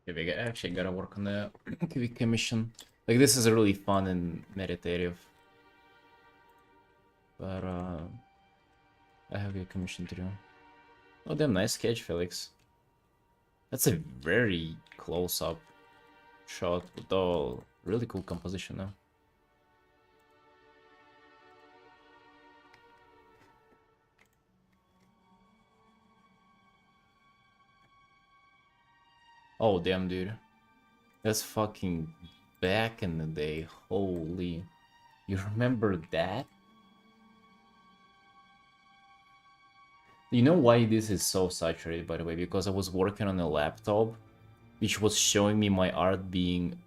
Yeah, we actually gotta work on the commission. Like this is really fun and meditative, but I have a commission to do. Oh damn, nice sketch, Felix. That's a very close-up shot, though really cool composition now. Oh damn, dude. That's fucking back in the day. Holy. You remember that? You know why this is so saturated, by the way? Because I was working on a laptop, which was showing me my art being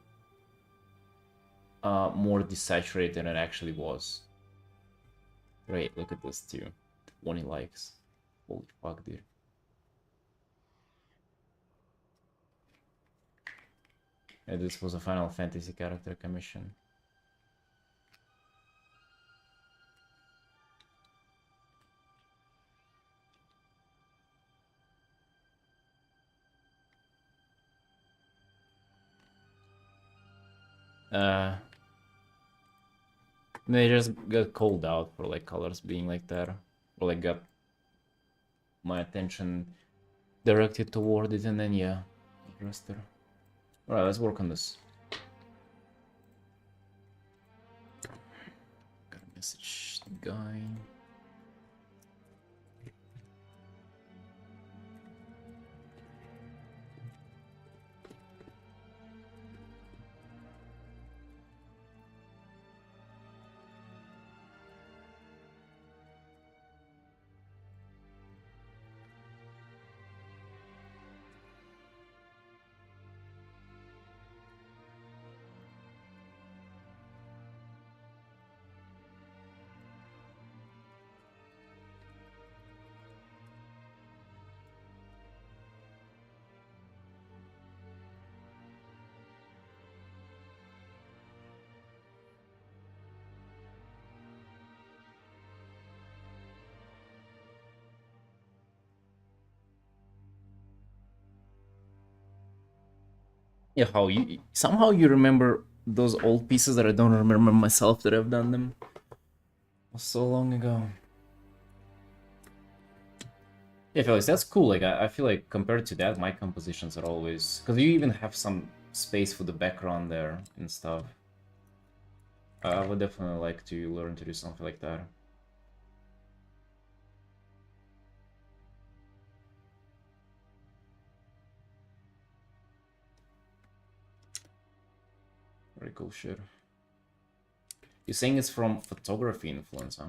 more desaturated than it actually was. Right, look at this too. 20 likes. Holy fuck, dude. And this was a Final Fantasy character commission. They just got called out for like colors being like that, or like got my attention directed toward it, and then yeah, addressed it. All right, let's work on this. Gotta message the guy. Yeah, how you somehow you remember those old pieces that I don't remember myself that I've done them. It was so long ago. Yeah, Felix, that's cool. Like I feel like compared to that, my compositions are always because you even have some space for the background there and stuff. I would definitely like to learn to do something like that. Very cool shit. You're saying it's from photography influence, huh?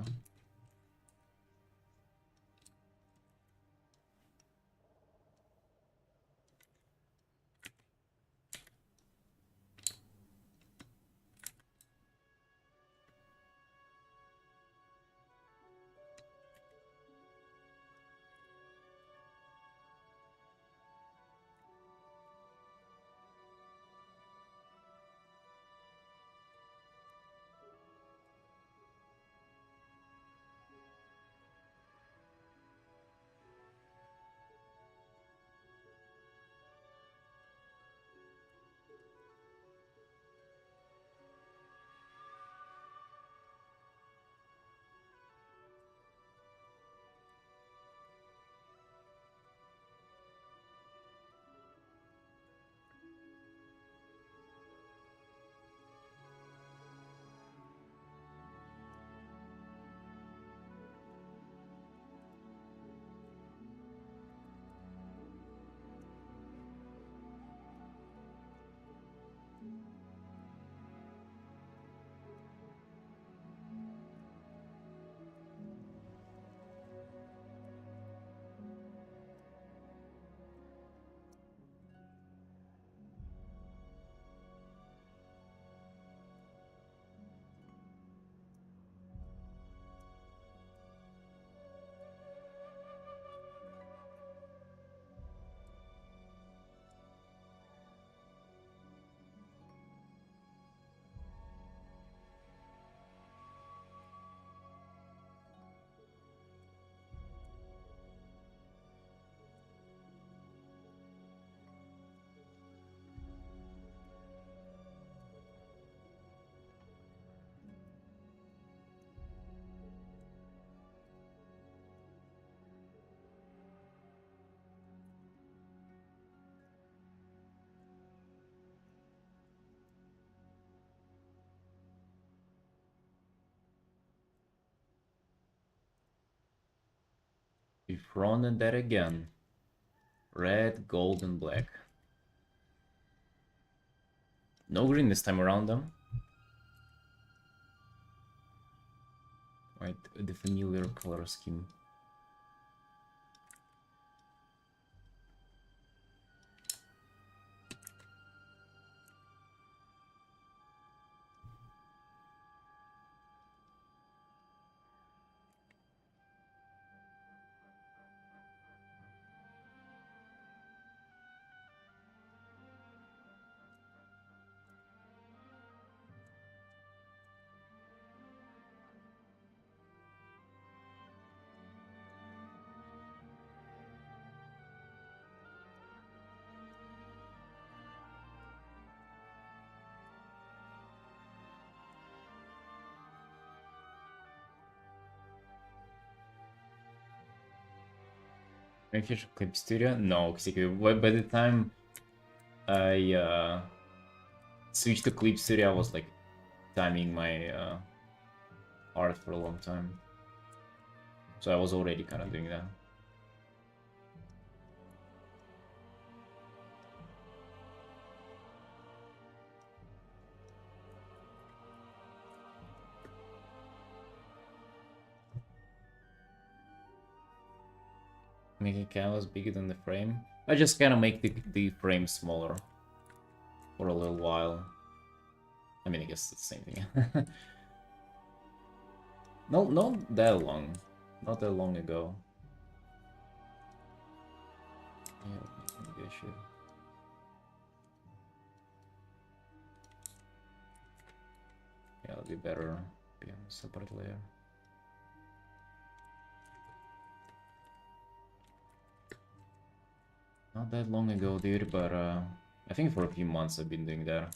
We've run that again. Red, gold, and black. No green this time around, them. Right, the familiar color scheme. Maybe Clip Studio? No, because by the time I switched to Clip Studio, I was like timing my art for a long time. So I was already kind of doing that. Making canvas bigger than the frame. I just kind of make the frame smaller for a little while. I mean, I guess it's the same thing. No, not that long. Not that long ago. Yeah, maybe I should. Yeah, it'll be better be on a separate layer. Not that long ago, dude, but I think for a few months I've been doing that.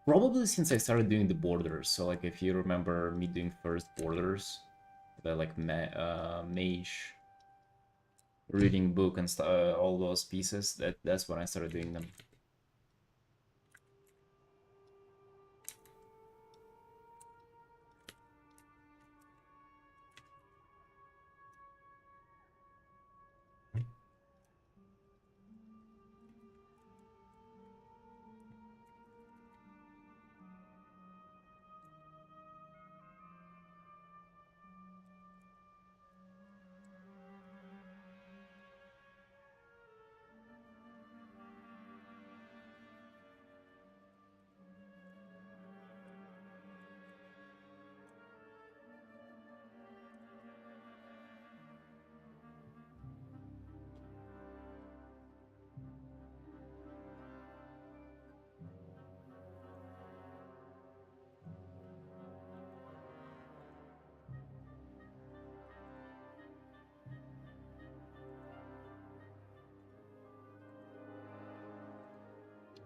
Probably since I started doing the borders. So like if you remember me doing first borders, the like mage reading book and all those pieces, that's when I started doing them.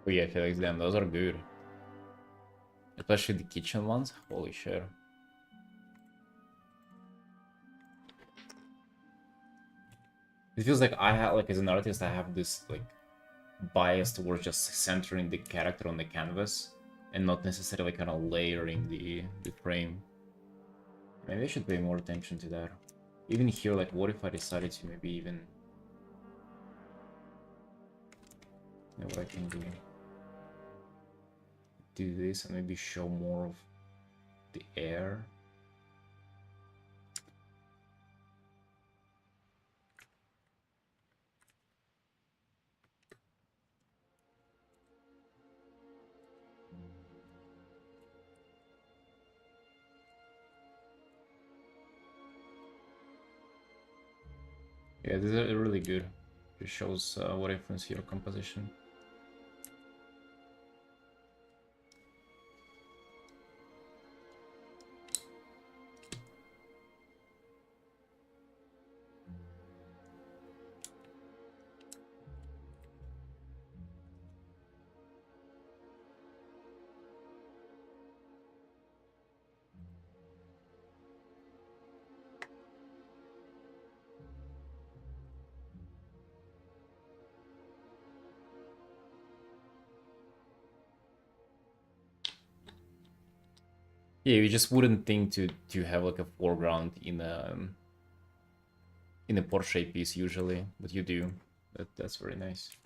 Oh yeah, Felix, damn, those are good. Especially the kitchen ones. Holy shit. It feels like I have, like, as an artist, I have this like bias towards just centering the character on the canvas and not necessarily kind of layering the frame. Maybe I should pay more attention to that. Even here, like, what if I decided to maybe even... You know what I can do? Do this and maybe show more of the air. Yeah, this is really good. It shows what influences your composition. Yeah, you just wouldn't think to have like a foreground in a in a portrait piece usually, but you do. That's very nice.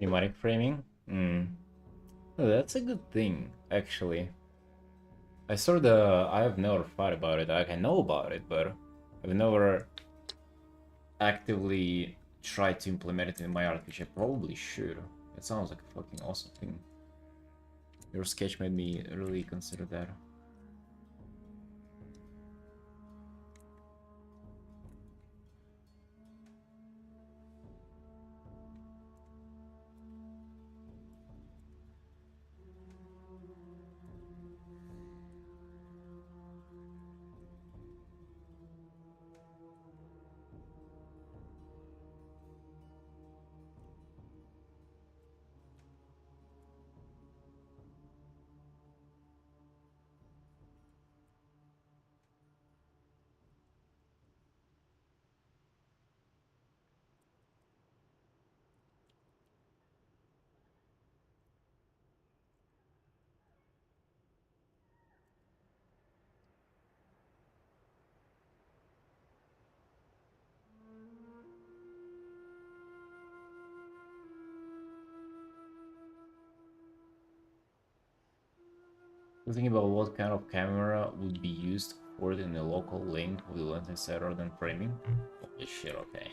Cinematic framing? Oh, that's a good thing, actually. I have never thought about it. Like, I know about it, but I've never actively tried to implement it in my art, which I probably should. It sounds like a fucking awesome thing. Your sketch made me really consider that. Thinking about what kind of camera would be used for it in a local link with lens instead rather than framing. Holy shit, okay.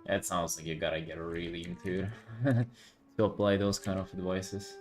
That sounds like you gotta get really into it to apply those kind of devices.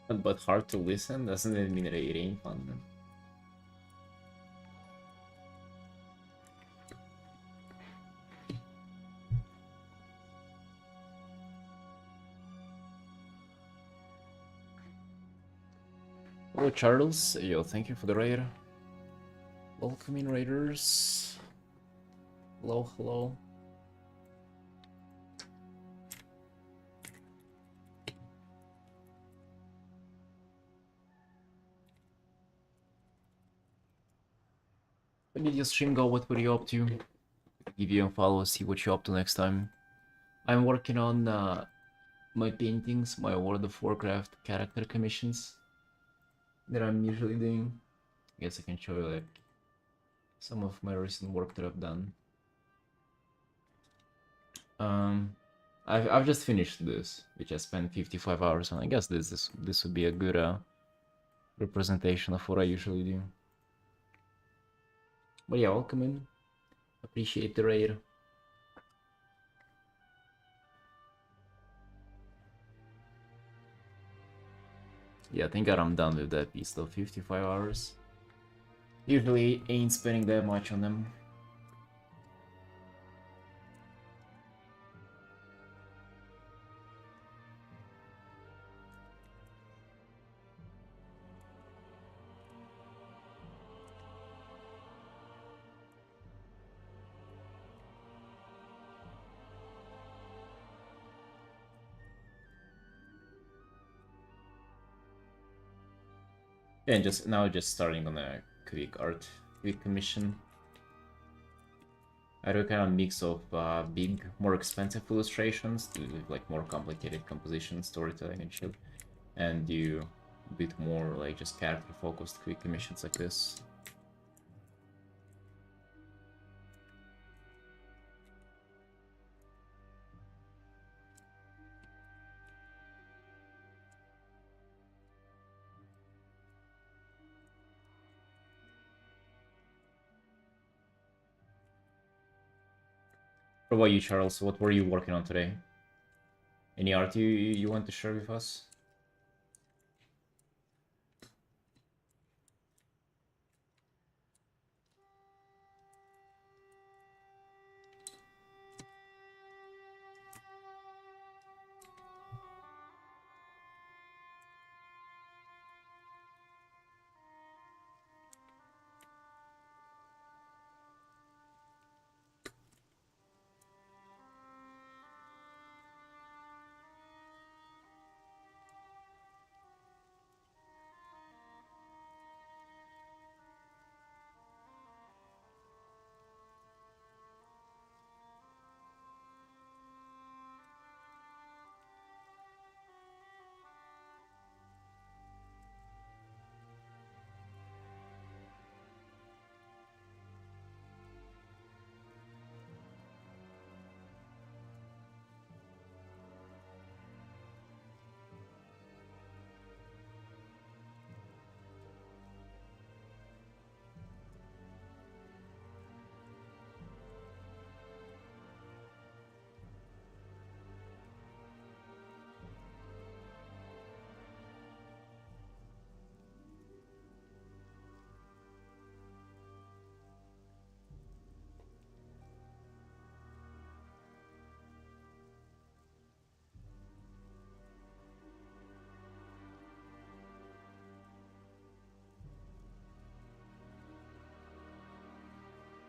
But hard to listen? Doesn't it mean that it ain't fun then? Hello Charles, yo, thank you for the raid. Welcome in raiders. Hello, hello. When did your stream go? What were you up to? Give you a follow, see what you're up to next time. I'm working on my paintings, my World of Warcraft character commissions that I'm usually doing. I guess I can show you like some of my recent work that I've done. I've just finished this, which I spent 55 hours on. I guess this would be a good representation of what I usually do. But yeah, welcome in. Appreciate the raid. Yeah, I think I'm done with that piece though. 55 hours. Usually ain't spending that much on them. Yeah, and just starting on a quick commission. I do kind of mix of big, more expensive illustrations to like more complicated composition, storytelling and shit, and do a bit more like just character focused quick commissions like this. What about you, Charles? What were you working on today? Any art you want to share with us?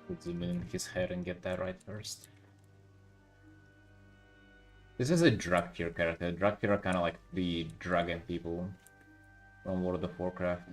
Let's zoom in his head and get that right first. This is a Draktyr character. Draktyr are kind of like the dragon people from World of Warcraft.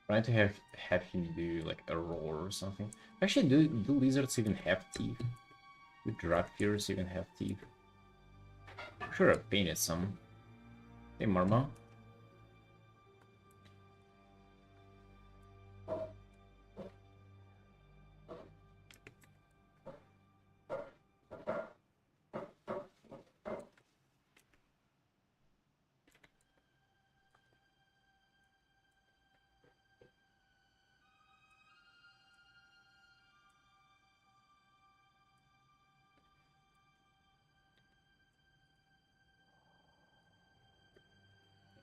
Trying to have him do like a roar or something. Actually, do lizards even have teeth? Do dragfirs even have teeth? Sure, I painted some. Hey, Marma.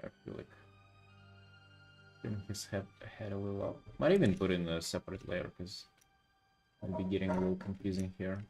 I feel like putting his head a little up. Might even put in a separate layer because I'll be getting a little confusing here.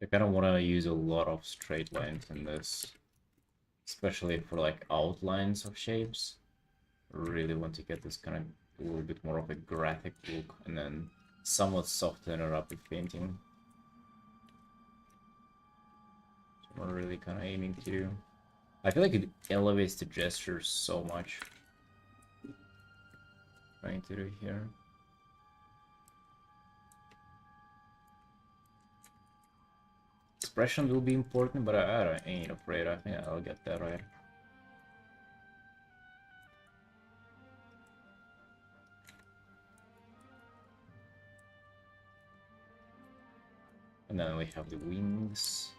I kind of want to use a lot of straight lines in this, especially for like outlines of shapes. Really want to get this kind of a little bit more of a graphic look, and then somewhat soft and rapid painting. We're really kind of aiming to do. I feel like it elevates the gesture so much. Trying to do here. Expression will be important, but I ain't afraid. I think I'll get that right. And then we have the wings.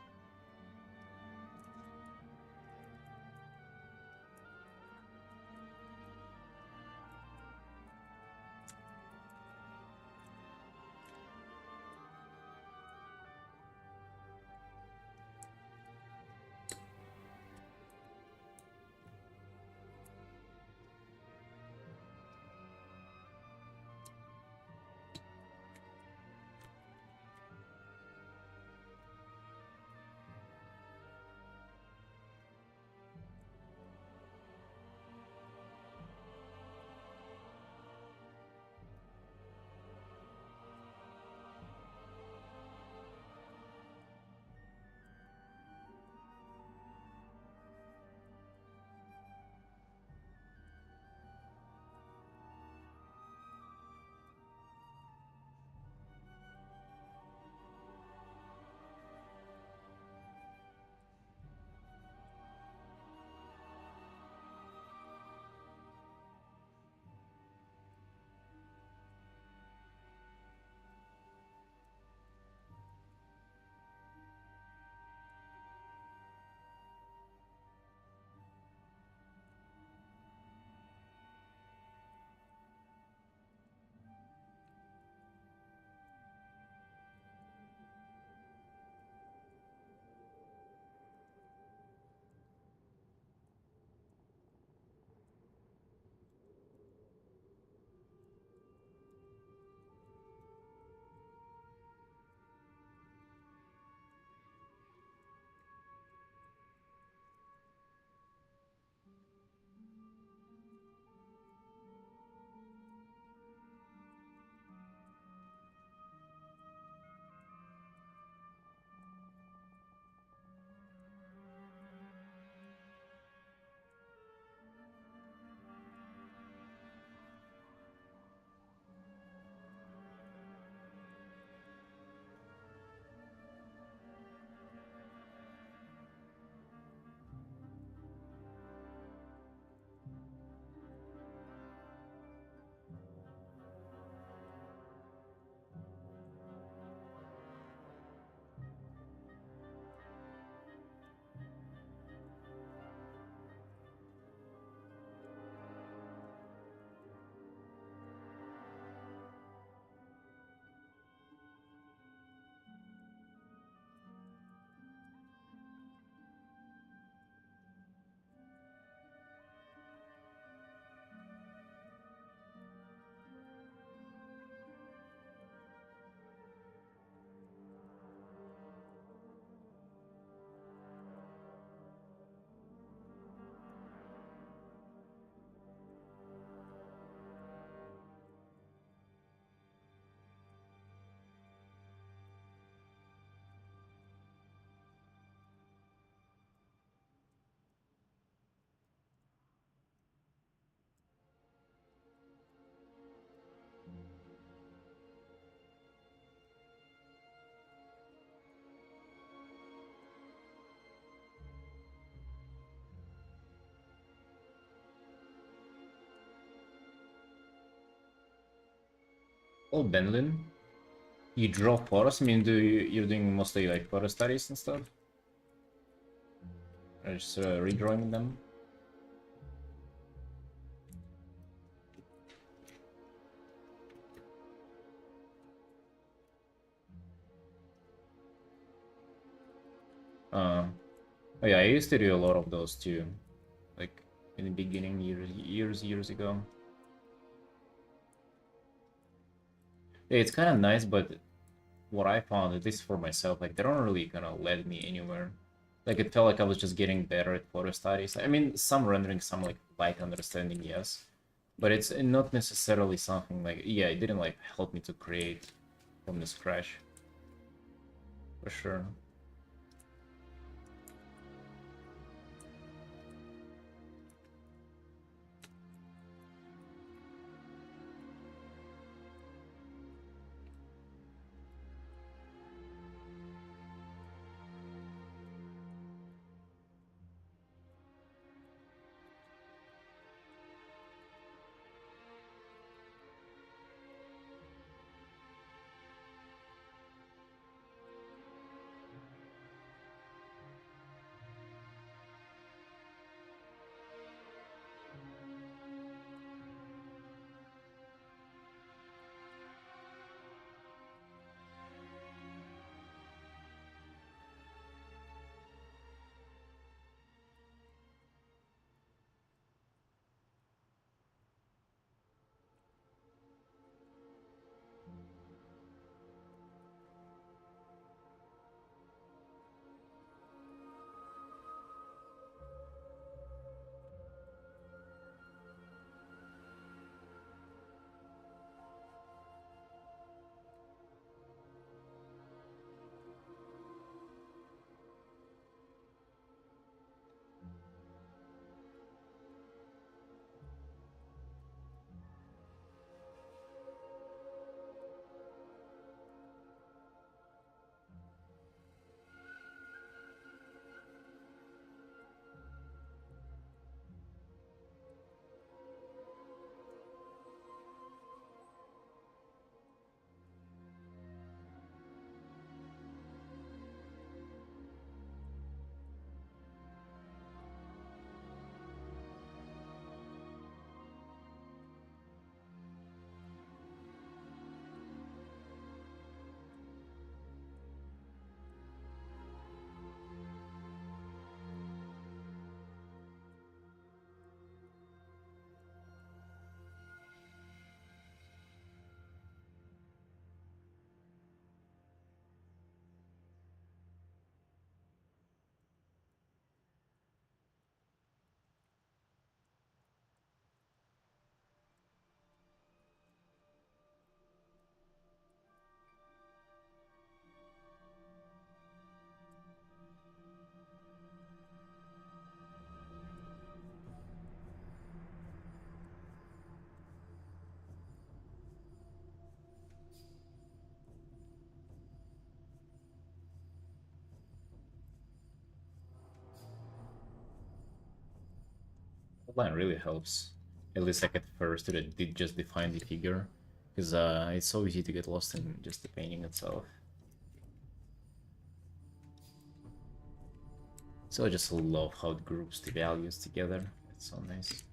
Oh, Benlin, you draw photos? I mean, you're doing mostly like photo studies and stuff? Or just redrawing them? Oh yeah, I used to do a lot of those too, like in the beginning, years ago. Yeah, it's kind of nice, but what I found, at least for myself, like they don't really kind of let me anywhere. Like it felt like I was just getting better at photo studies. I mean, some rendering, some like light understanding, yes, But it's not necessarily something like, yeah, it didn't like help me to create from the scratch, for sure. Line really helps. At least like at first it did just define the figure. Because it's so easy to get lost in just the painting itself. So I just love how it groups the values together. It's so nice.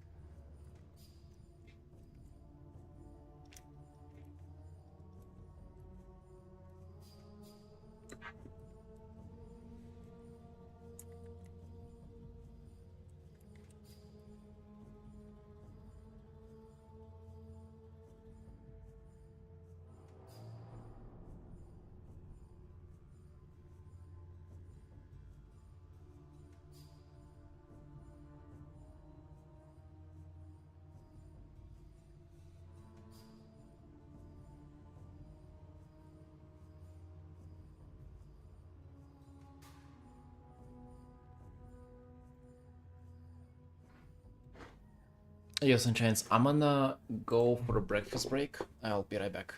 Yes, and chance. I'm gonna go for a breakfast break. I'll be right back.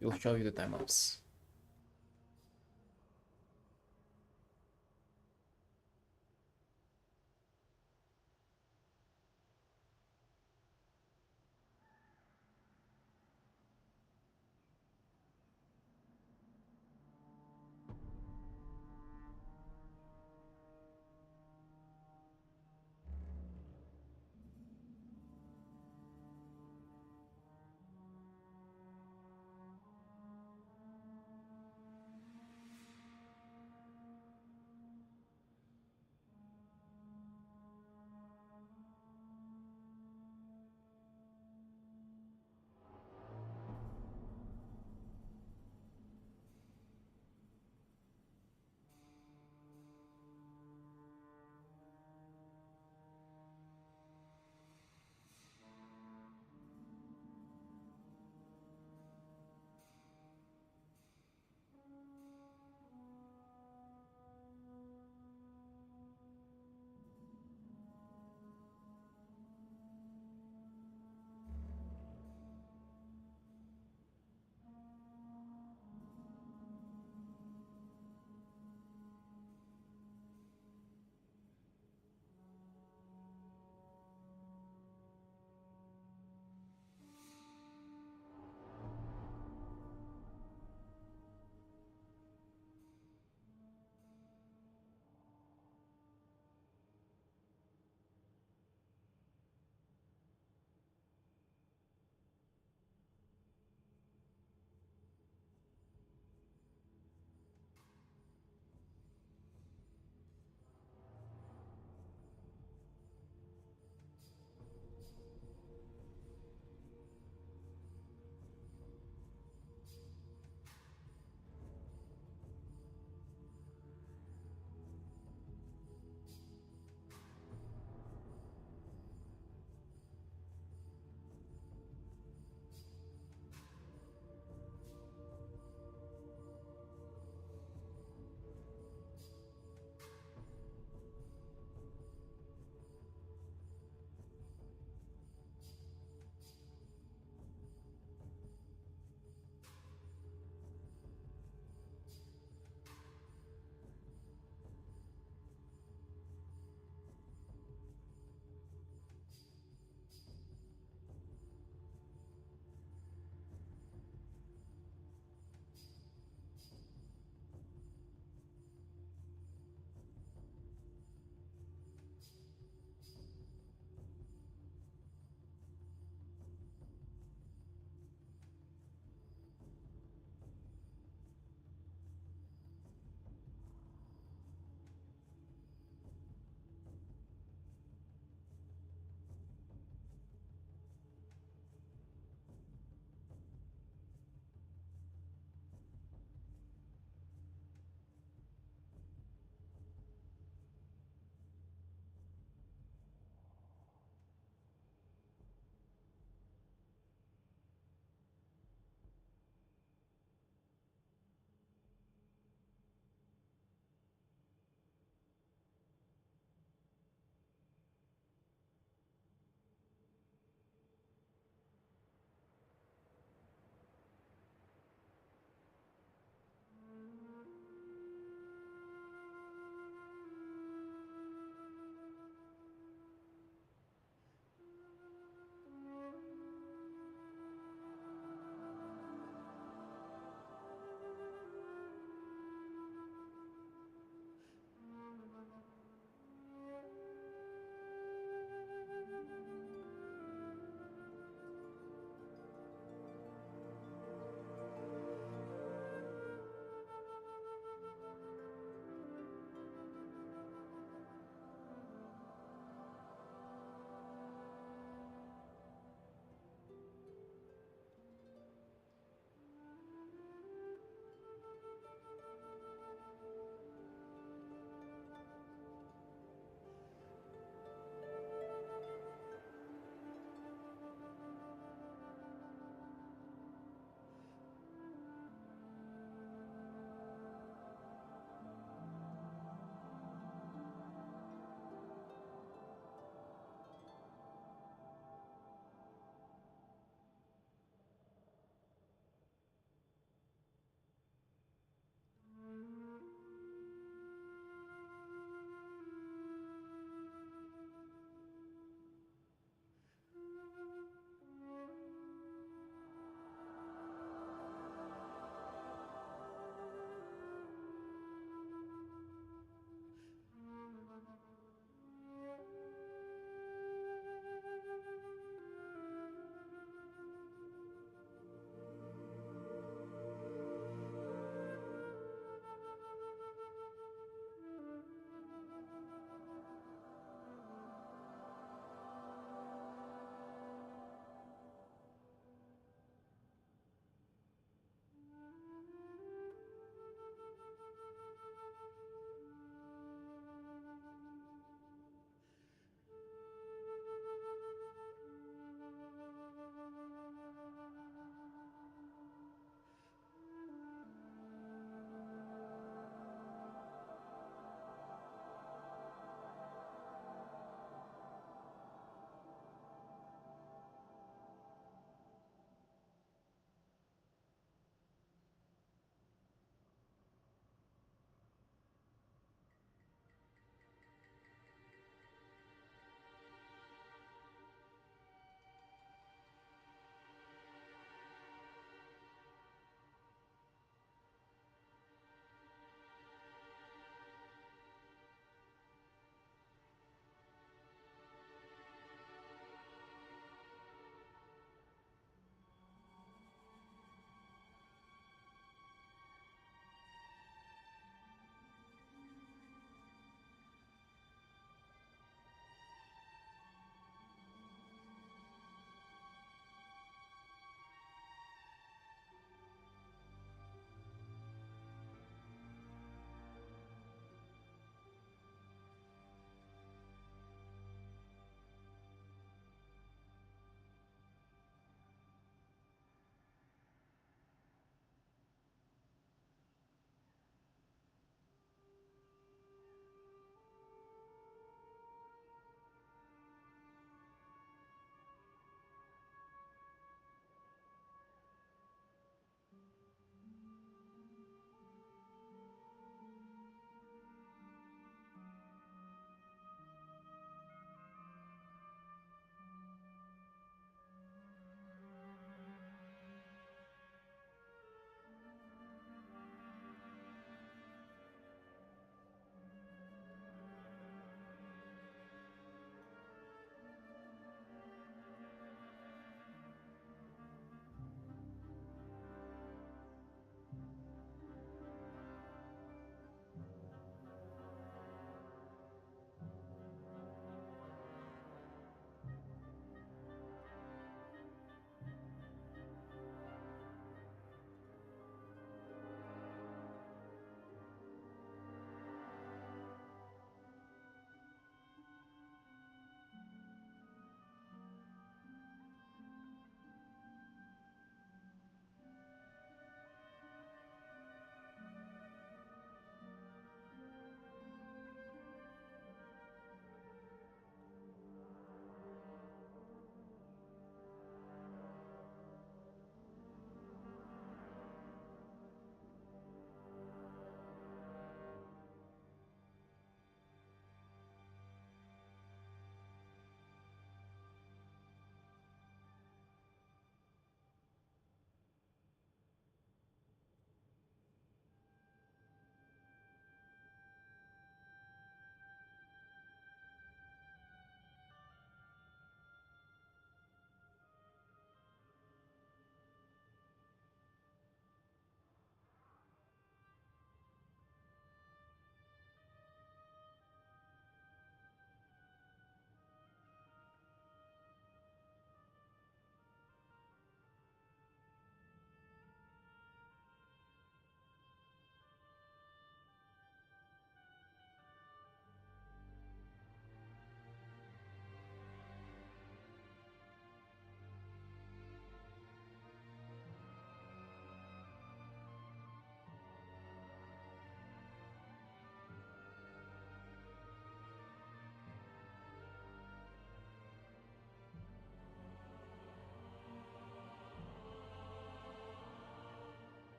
We'll show you the time lapse.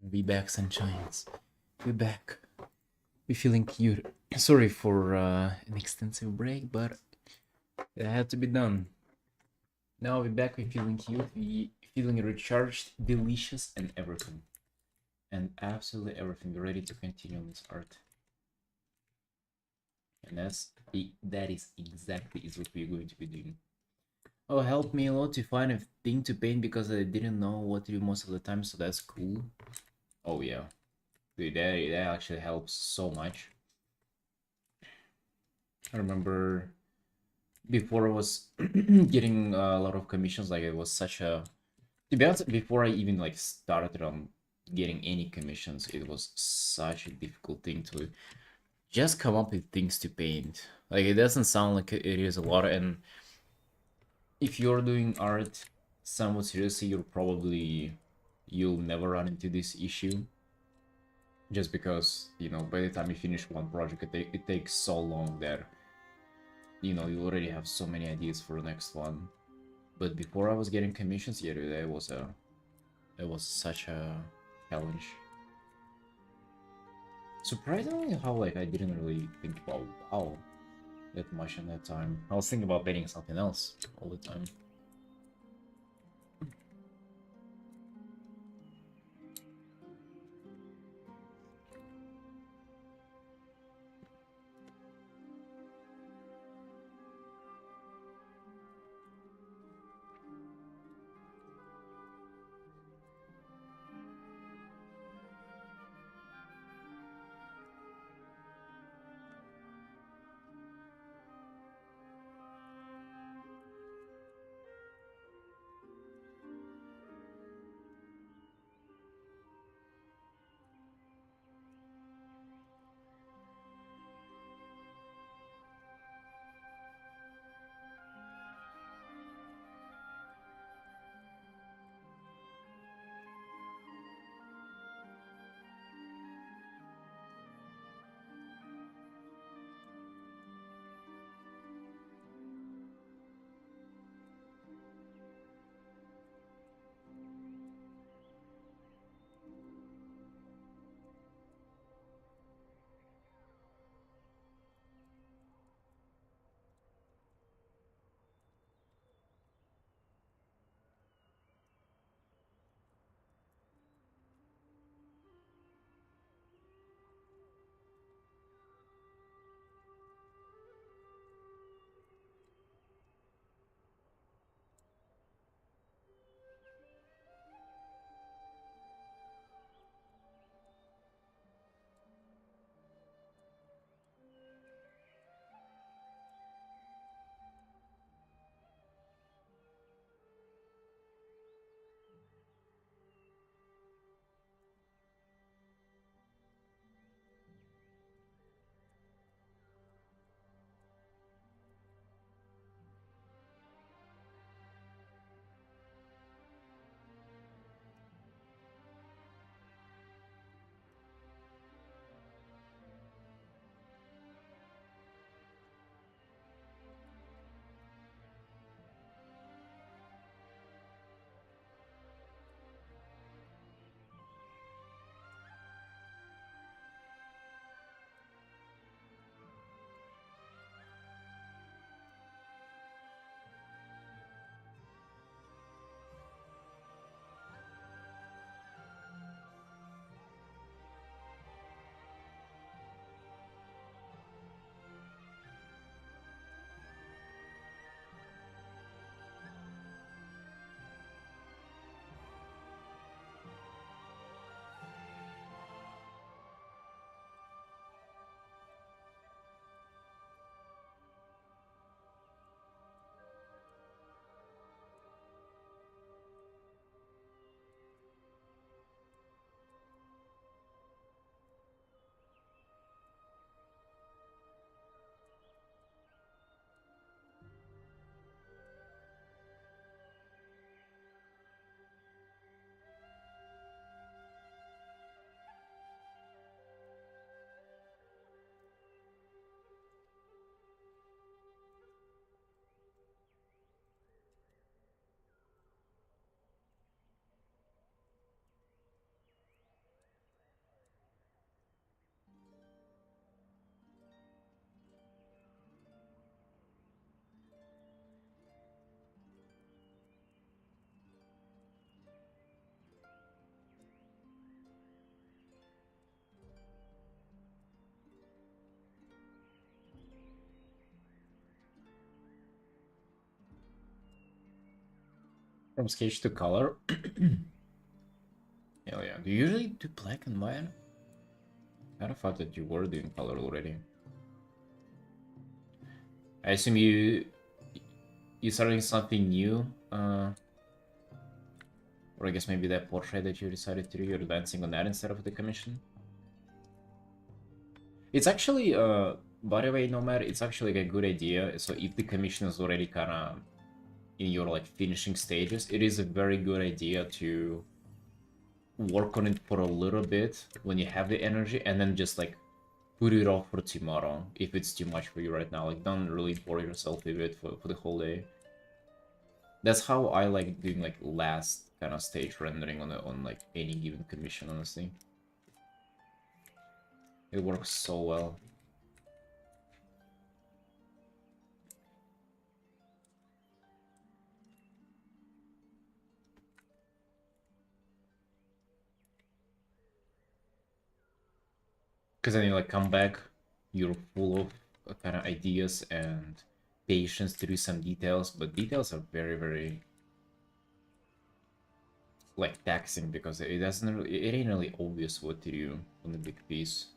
We back, sunshines. We back. We feeling cute. Sorry for an extensive break, but it had to be done. Now we're back. We feeling cute. We feeling recharged, delicious, and everything. And absolutely everything. We're ready to continue on this art. And that is exactly is what we're going to be doing. Oh, helped me a lot to find a thing to paint because I didn't know what to do most of the time, so that's cool. Oh yeah, dude, that actually helps so much. I remember before I was getting a lot of commissions, like it was such a, to be honest, before I even like started on getting any commissions, it was such a difficult thing to just come up with things to paint. Like it doesn't sound like it is a lot, and if you're doing art somewhat seriously, you'll never run into this issue. Just because, you know, by the time you finish one project, it takes so long that, you know, you already have so many ideas for the next one. But before I was getting commissions, yeah, dude, it was such a challenge. Surprisingly, how like I didn't really think about wow that much in that time. I was thinking about painting something else all the time. From sketch to color. Hell yeah. Do you usually do black and white? I kind of thought that you were doing color already. I assume you starting something new, or I guess maybe that portrait that you decided to do, you're dancing on that instead of the commission. It's actually, by the way, Nomad, it's actually like a good idea. So if the commission is already kind of in your like finishing stages, it is a very good idea to work on it for a little bit when you have the energy, and then just like put it off for tomorrow if it's too much for you right now. Like, don't really bore yourself with it for the whole day. That's how I like doing like last kind of stage rendering on like any given commission, honestly. It works so well. Because then you like come back, you're full of kind of ideas and patience to do some details, but details are very, very like taxing because it doesn't really, it ain't really obvious what to do on the big piece.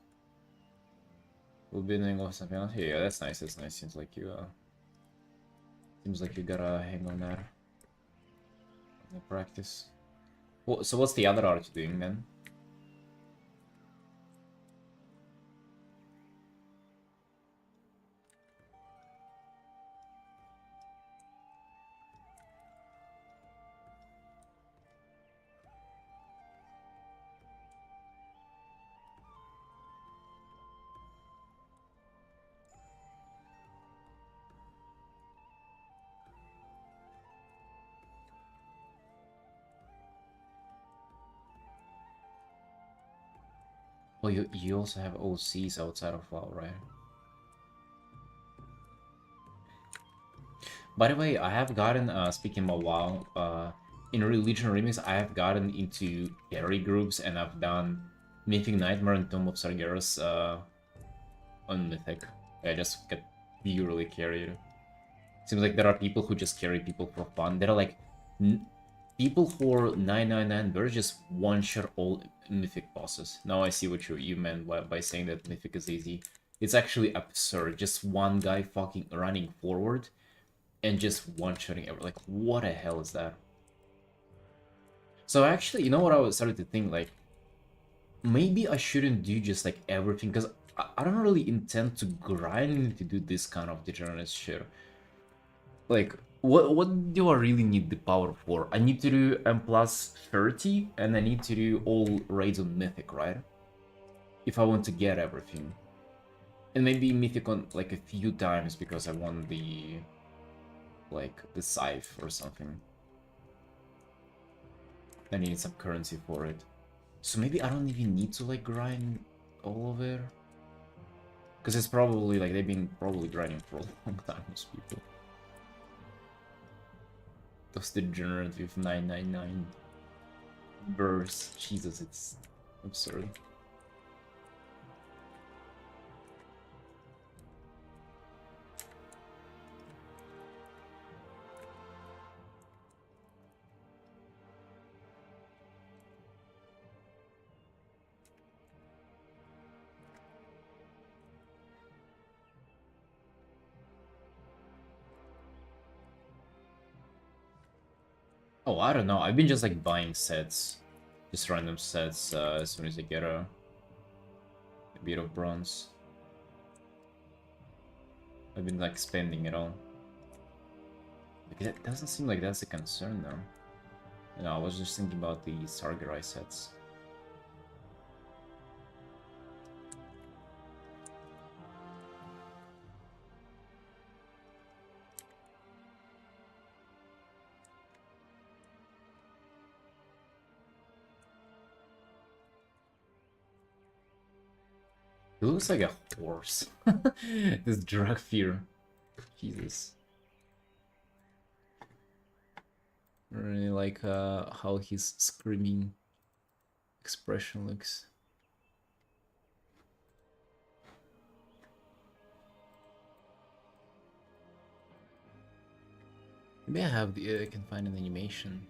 We'll be doing something else. Yeah, that's nice. That's nice. Seems like you got a hang on that. The practice. Well, so what's the other art you're doing then? Oh, you also have OCs outside of WoW, right? By the way, I have gotten, speaking about WoW, in Religion Remix, I have gotten into carry groups, and I've done Mythic Nightmare and Tomb of Sargeras on Mythic. I just get purely carried. Seems like there are people who just carry people for fun. There are like people who are 999, they're just one-shot all Mythic bosses. Now I see what you meant by saying that Mythic is easy. It's actually absurd. Just one guy fucking running forward and just one-shotting everything. Like, what the hell is that? So actually, you know what I was starting to think? Like, maybe I shouldn't do just like everything, because I don't really intend to grind to do this kind of degenerate shit. Like, what do I really need the power for? I need to do M plus 30, and I need to do all raids on Mythic, right? If I want to get everything. And maybe Mythic on like a few times because I want the like the scythe or something. I need some currency for it. So maybe I don't even need to like grind all of it. Because it's probably like they've been probably grinding for a long time, those people. Those degenerate with 999 bursts. Jesus, it's absurd. Oh, I don't know. I've been just like buying sets. Just random sets as soon as I get a bit of bronze. I've been like spending it all. Like, that doesn't seem like that's a concern though. You know, I was just thinking about the Sargerai sets. It looks like a horse. This drug fear. Jesus. I really like how his screaming expression looks. Maybe I can find an animation.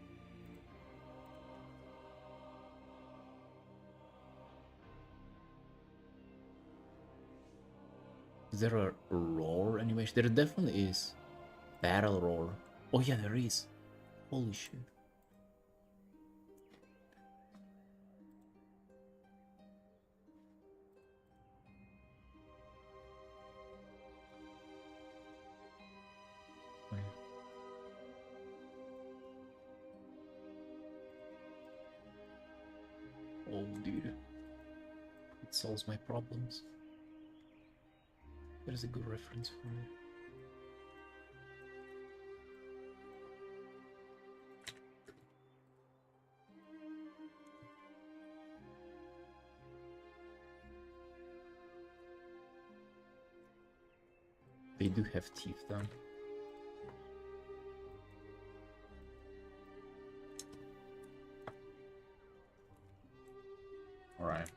Is there a roar animation? There definitely is. Battle roar. Oh yeah, there is. Holy shit. Oh, yeah. Oh, dude. It solves my problems. That is a good reference for me. They do have teeth though. Alright.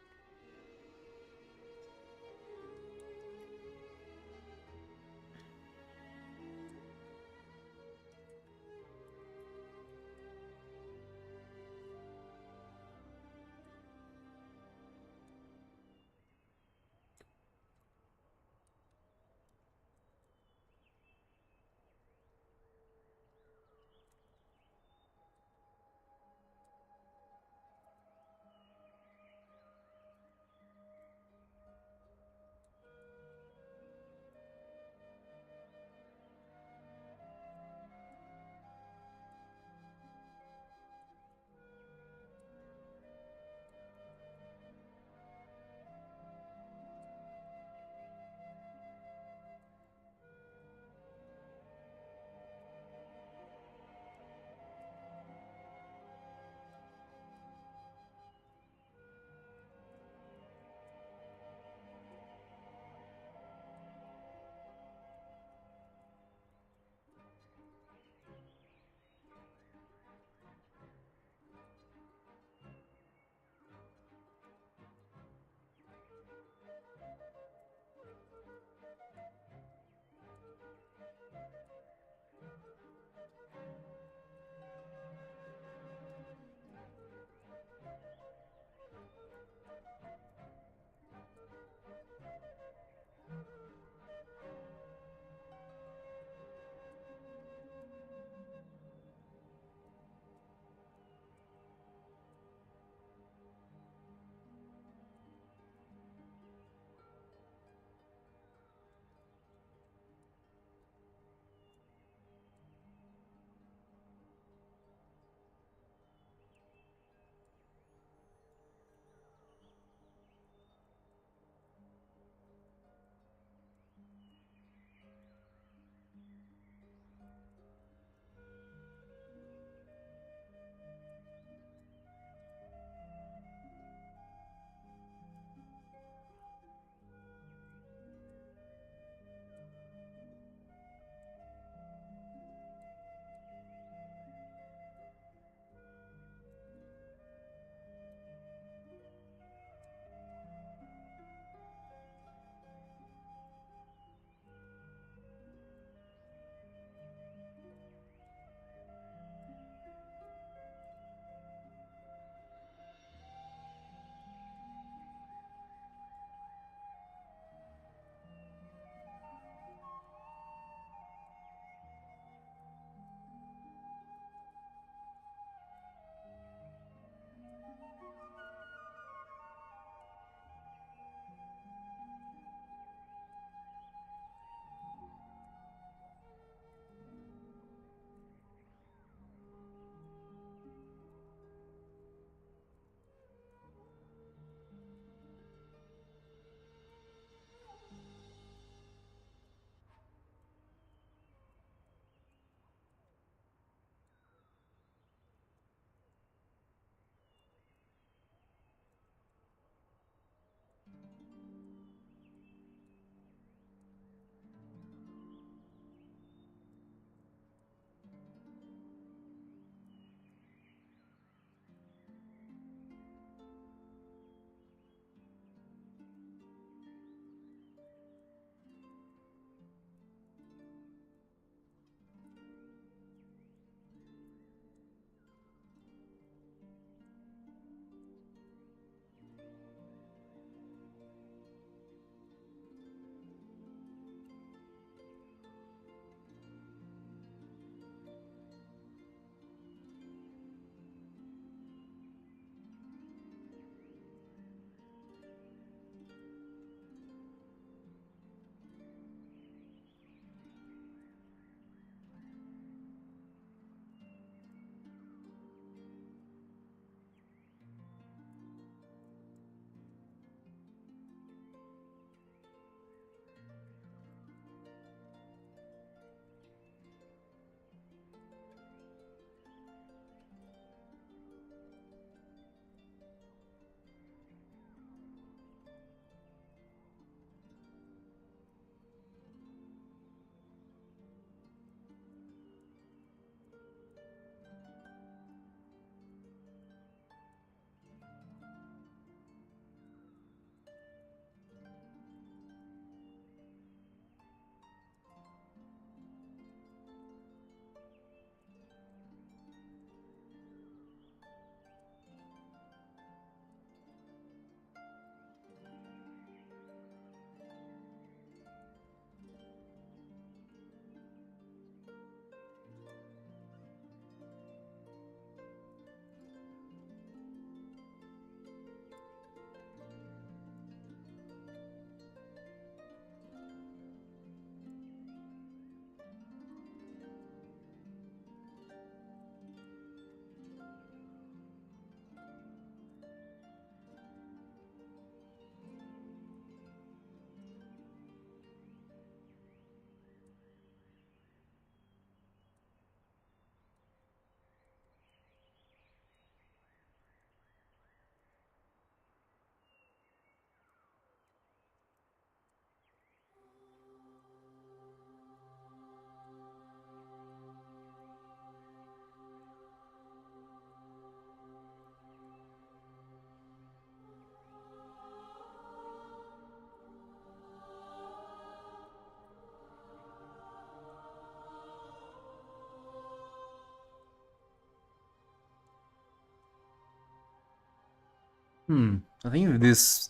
I think with this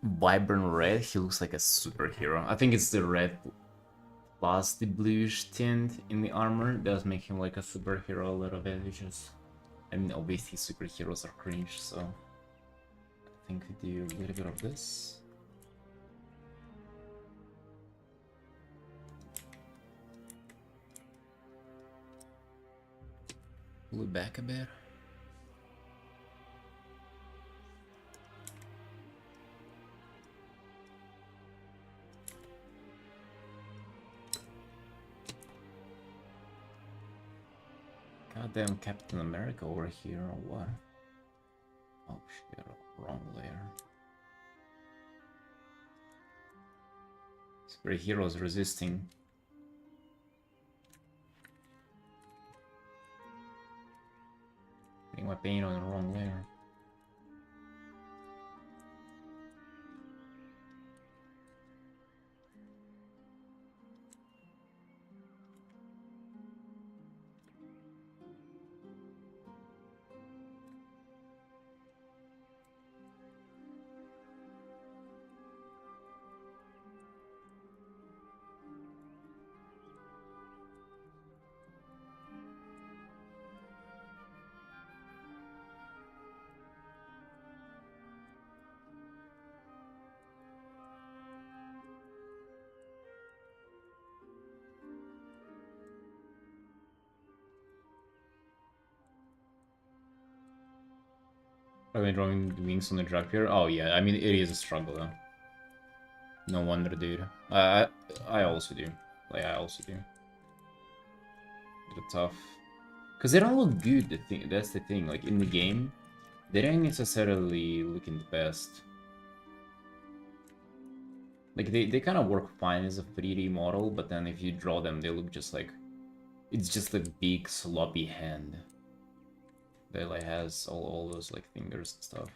vibrant red, he looks like a superhero. I think it's the red plus the bluish tint in the armor does make him like a superhero a little bit, which is... I mean, obviously superheroes are cringe, so... I think we do a little bit of this. Pull it back a bit. Goddamn Captain America over here, or what? Oh shit, wrong layer. Superheroes resisting. Putting my paint on the wrong layer. Are they drawing the wings on the drag here? Oh yeah, I mean it is a struggle though. No wonder, dude. I also do. Like I also do. They're tough. Cause they don't look good. That's the thing. Like in the game, they don't necessarily looking the best. Like they kind of work fine as a 3D model, but then if you draw them, they look just like it's just a big sloppy hand that like has all those like fingers and stuff.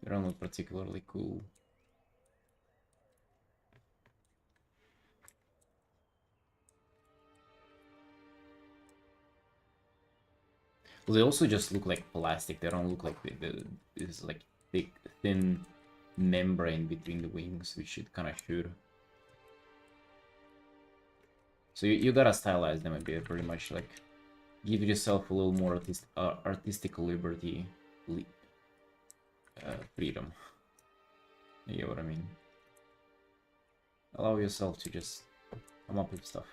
They don't look particularly cool. Well, they also just look like plastic. They don't look like this like thick, thin membrane between the wings, which it kind of should. So you gotta stylize them a bit, pretty much like give yourself a little more artistic liberty, freedom. You get what I mean? Allow yourself to just come up with stuff.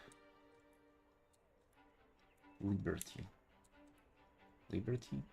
Liberty. Liberty?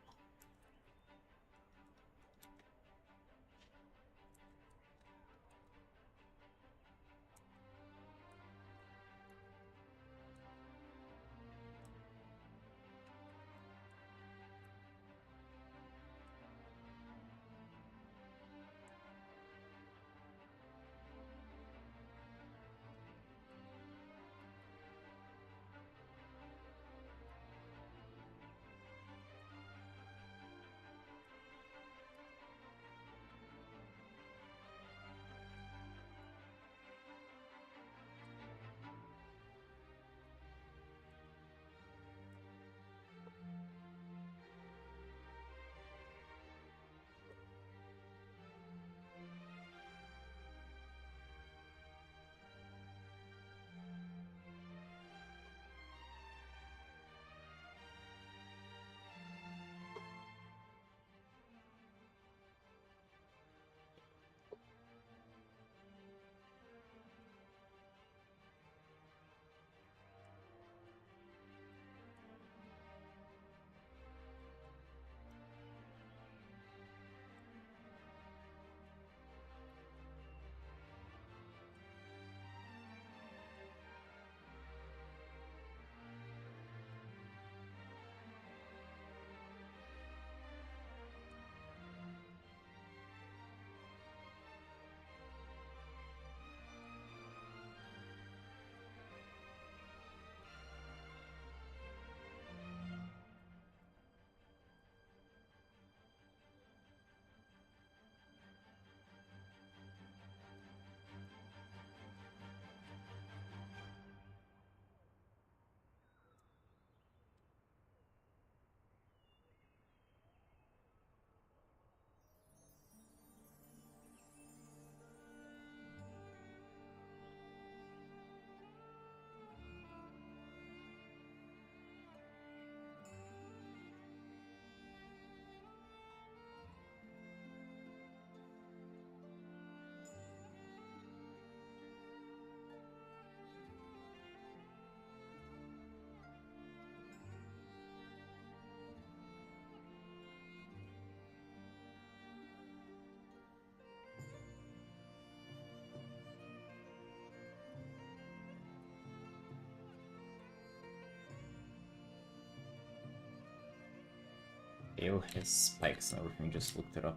Dale has spikes and everything, just looked it up.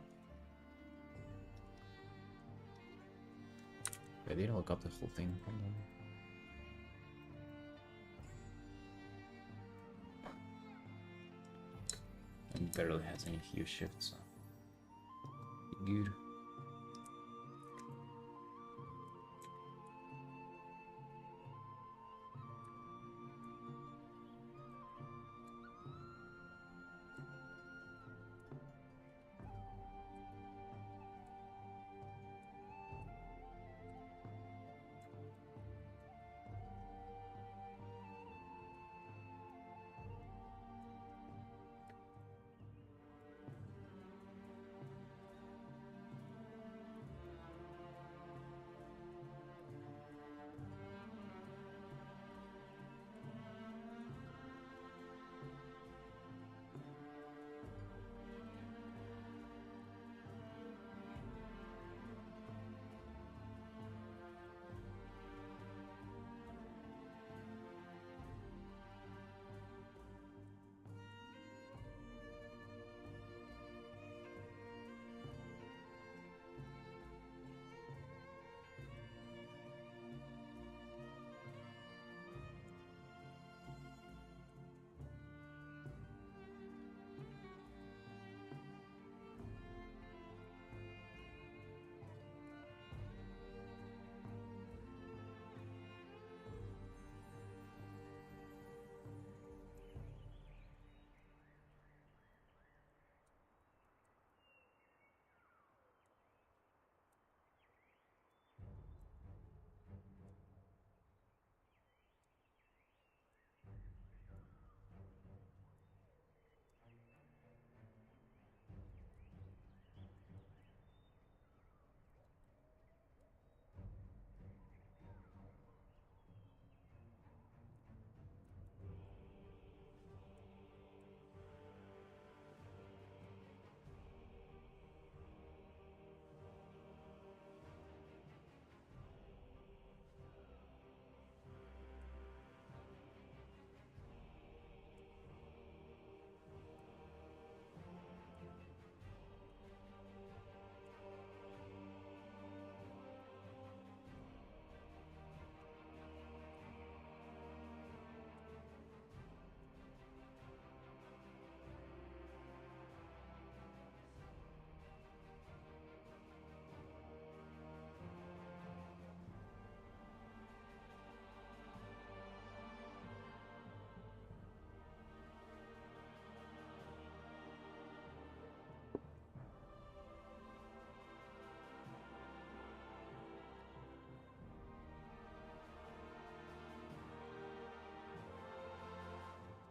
I didn't look up the whole thing. Hold on. And barely has any few shifts, so good.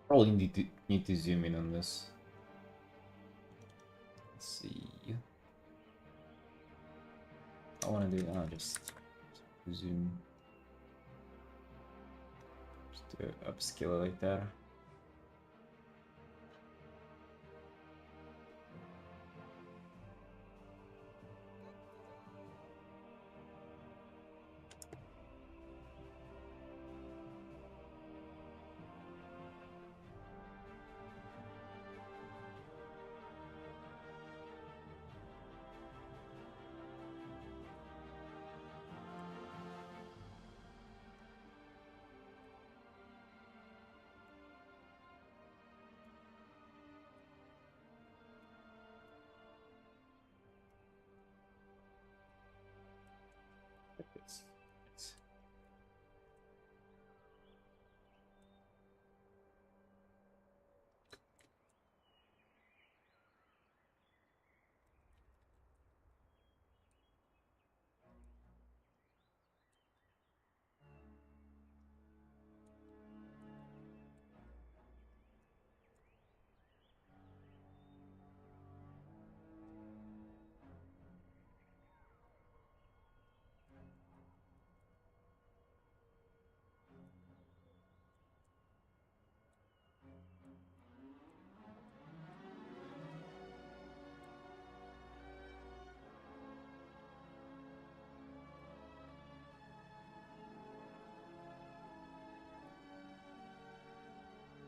Probably need to zoom in on this. Let's see. I want to do. I'll just zoom. Just to upscale it like that.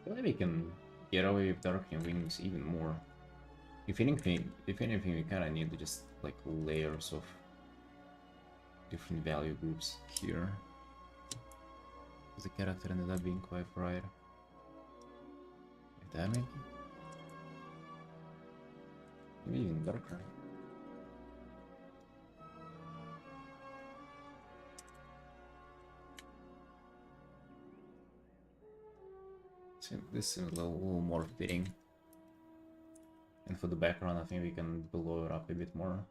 Maybe we can get away with Dark and Wings even more. If anything, we kind of need just like layers of different value groups here. The character ended up being quite bright. Like that maybe? Maybe even darker. This seems a little more fitting. And for the background, I think we can blow it up a bit more.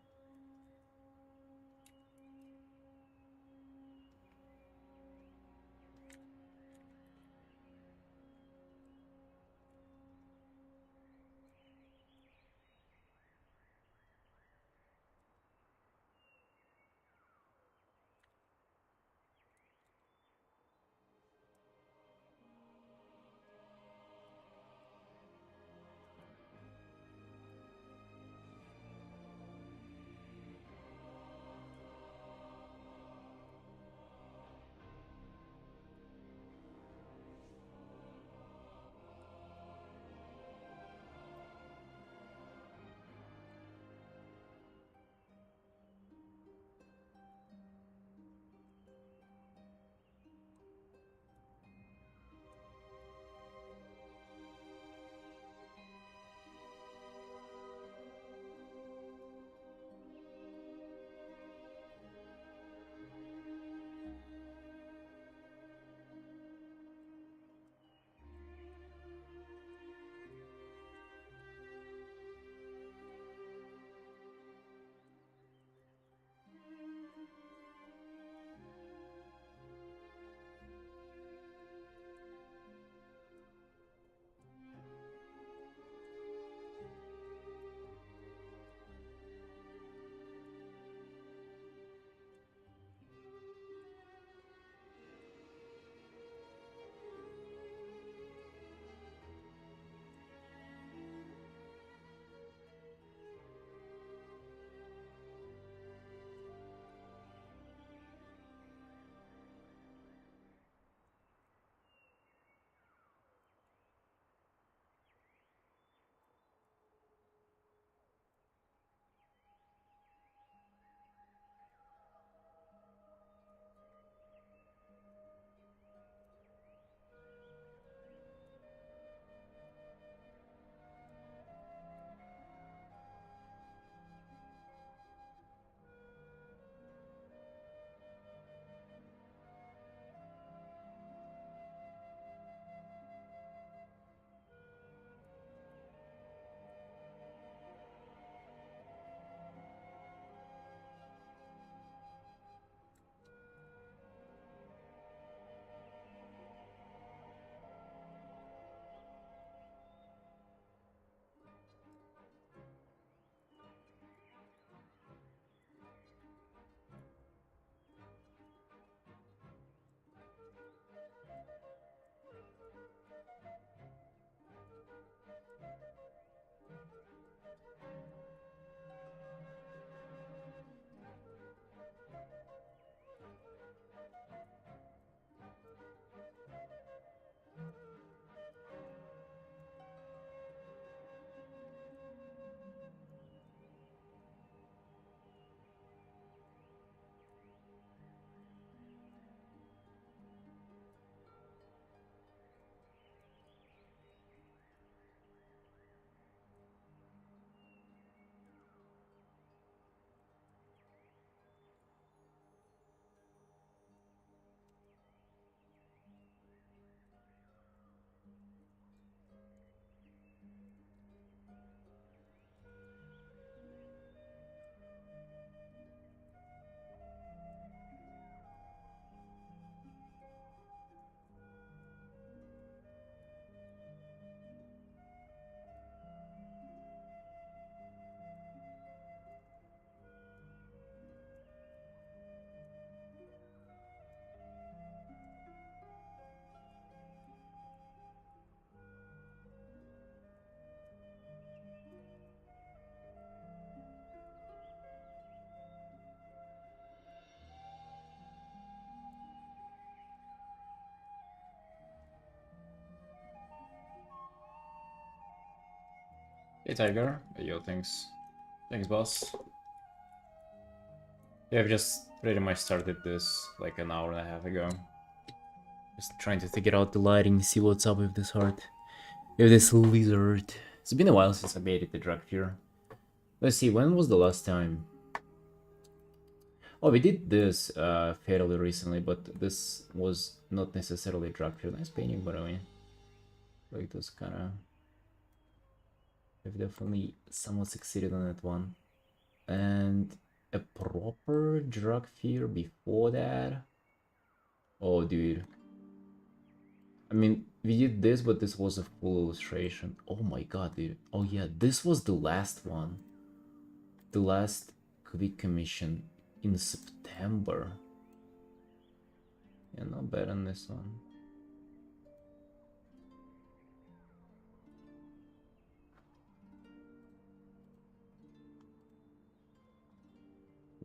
Hey Tiger, hey, yo, thanks. Thanks, boss. Yeah, I've just pretty much started this like an hour and a half ago. Just trying to figure out the lighting, see what's up with this heart. With this lizard. It's been a while since I made it the drug here. Let's see, when was the last time? Oh, we did this fairly recently, but this was not necessarily drug fear. Nice painting, by the way. Like those kinda... I've definitely somewhat succeeded on that one. And a proper drug fear before that? Oh, dude. I mean, we did this, but this was a full illustration. Oh my god, dude. Oh yeah, this was the last one. The last quick commission in September. Yeah, not bad on this one.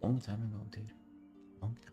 Long time ago, dude. Long time.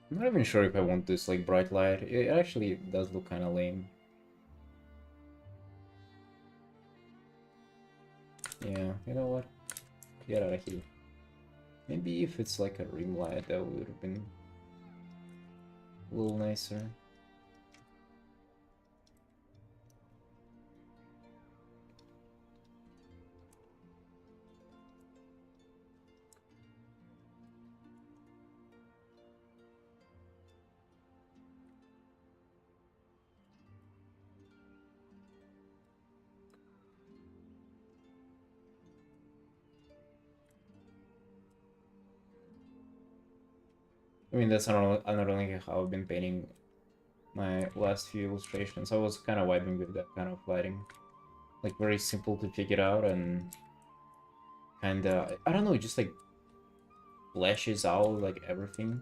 I'm not even sure if I want this like bright light. It actually does look kind of lame. Yeah, you know what? Get out of here. Maybe if it's like a rim light, that would have been a little nicer. I mean, that's not only how I've been painting my last few illustrations. I was kind of vibing with that kind of lighting. Like, very simple to figure out and kind of, I don't know, it just like flashes out like everything.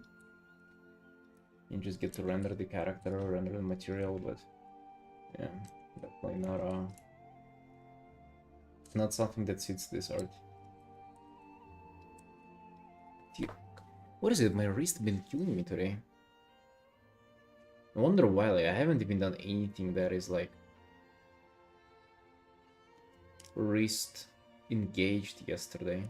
You just get to render the character or render the material, but yeah, definitely not something that suits this art. Dude, what is it? My wrist been killing me today. I wonder why. Like, I haven't even done anything that is like wrist engaged yesterday.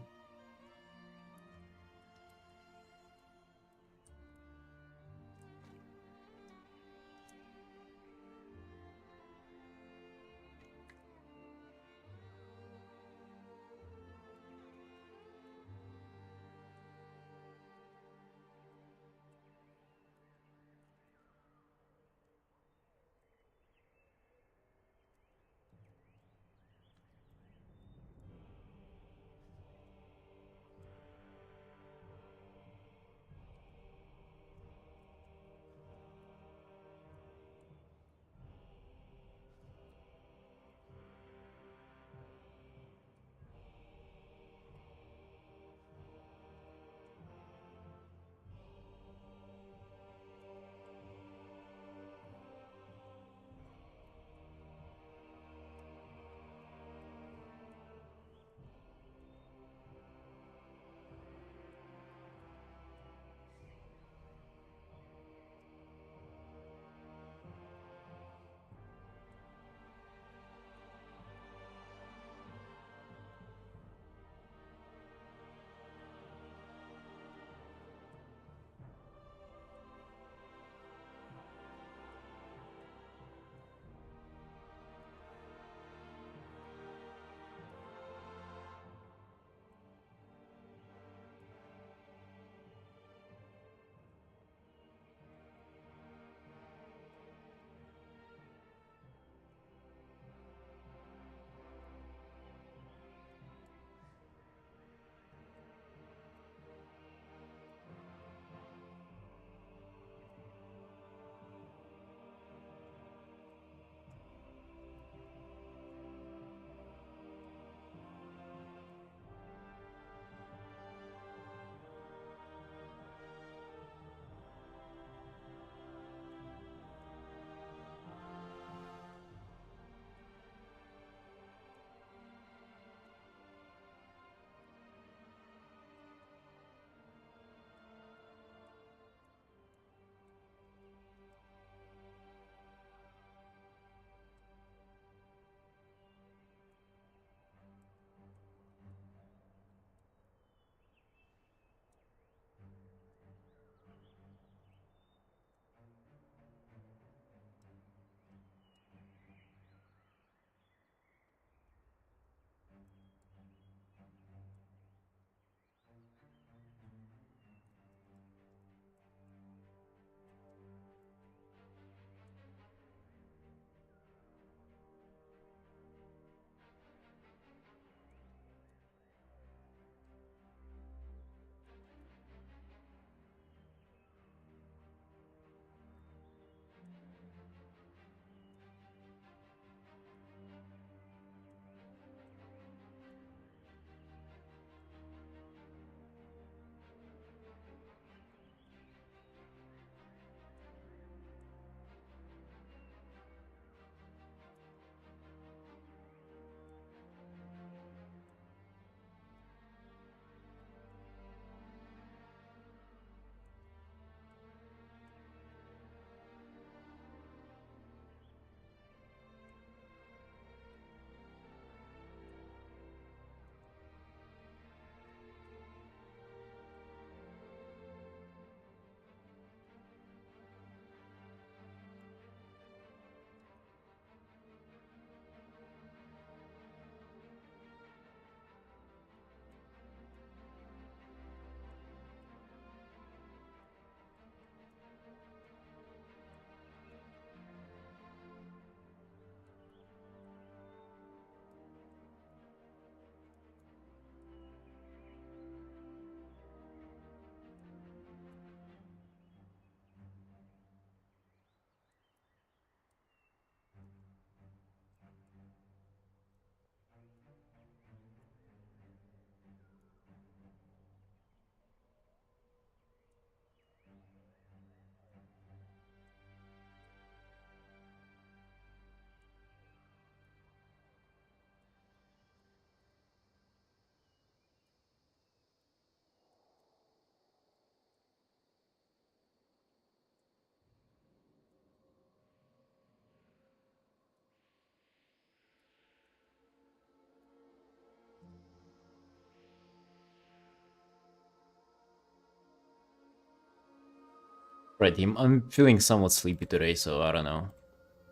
Right, team. I'm feeling somewhat sleepy today, so I don't know.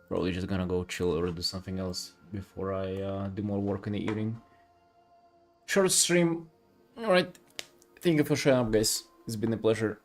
Probably just gonna go chill or do something else before I do more work in the evening. Short stream. Alright. Thank you for showing up, guys. It's been a pleasure.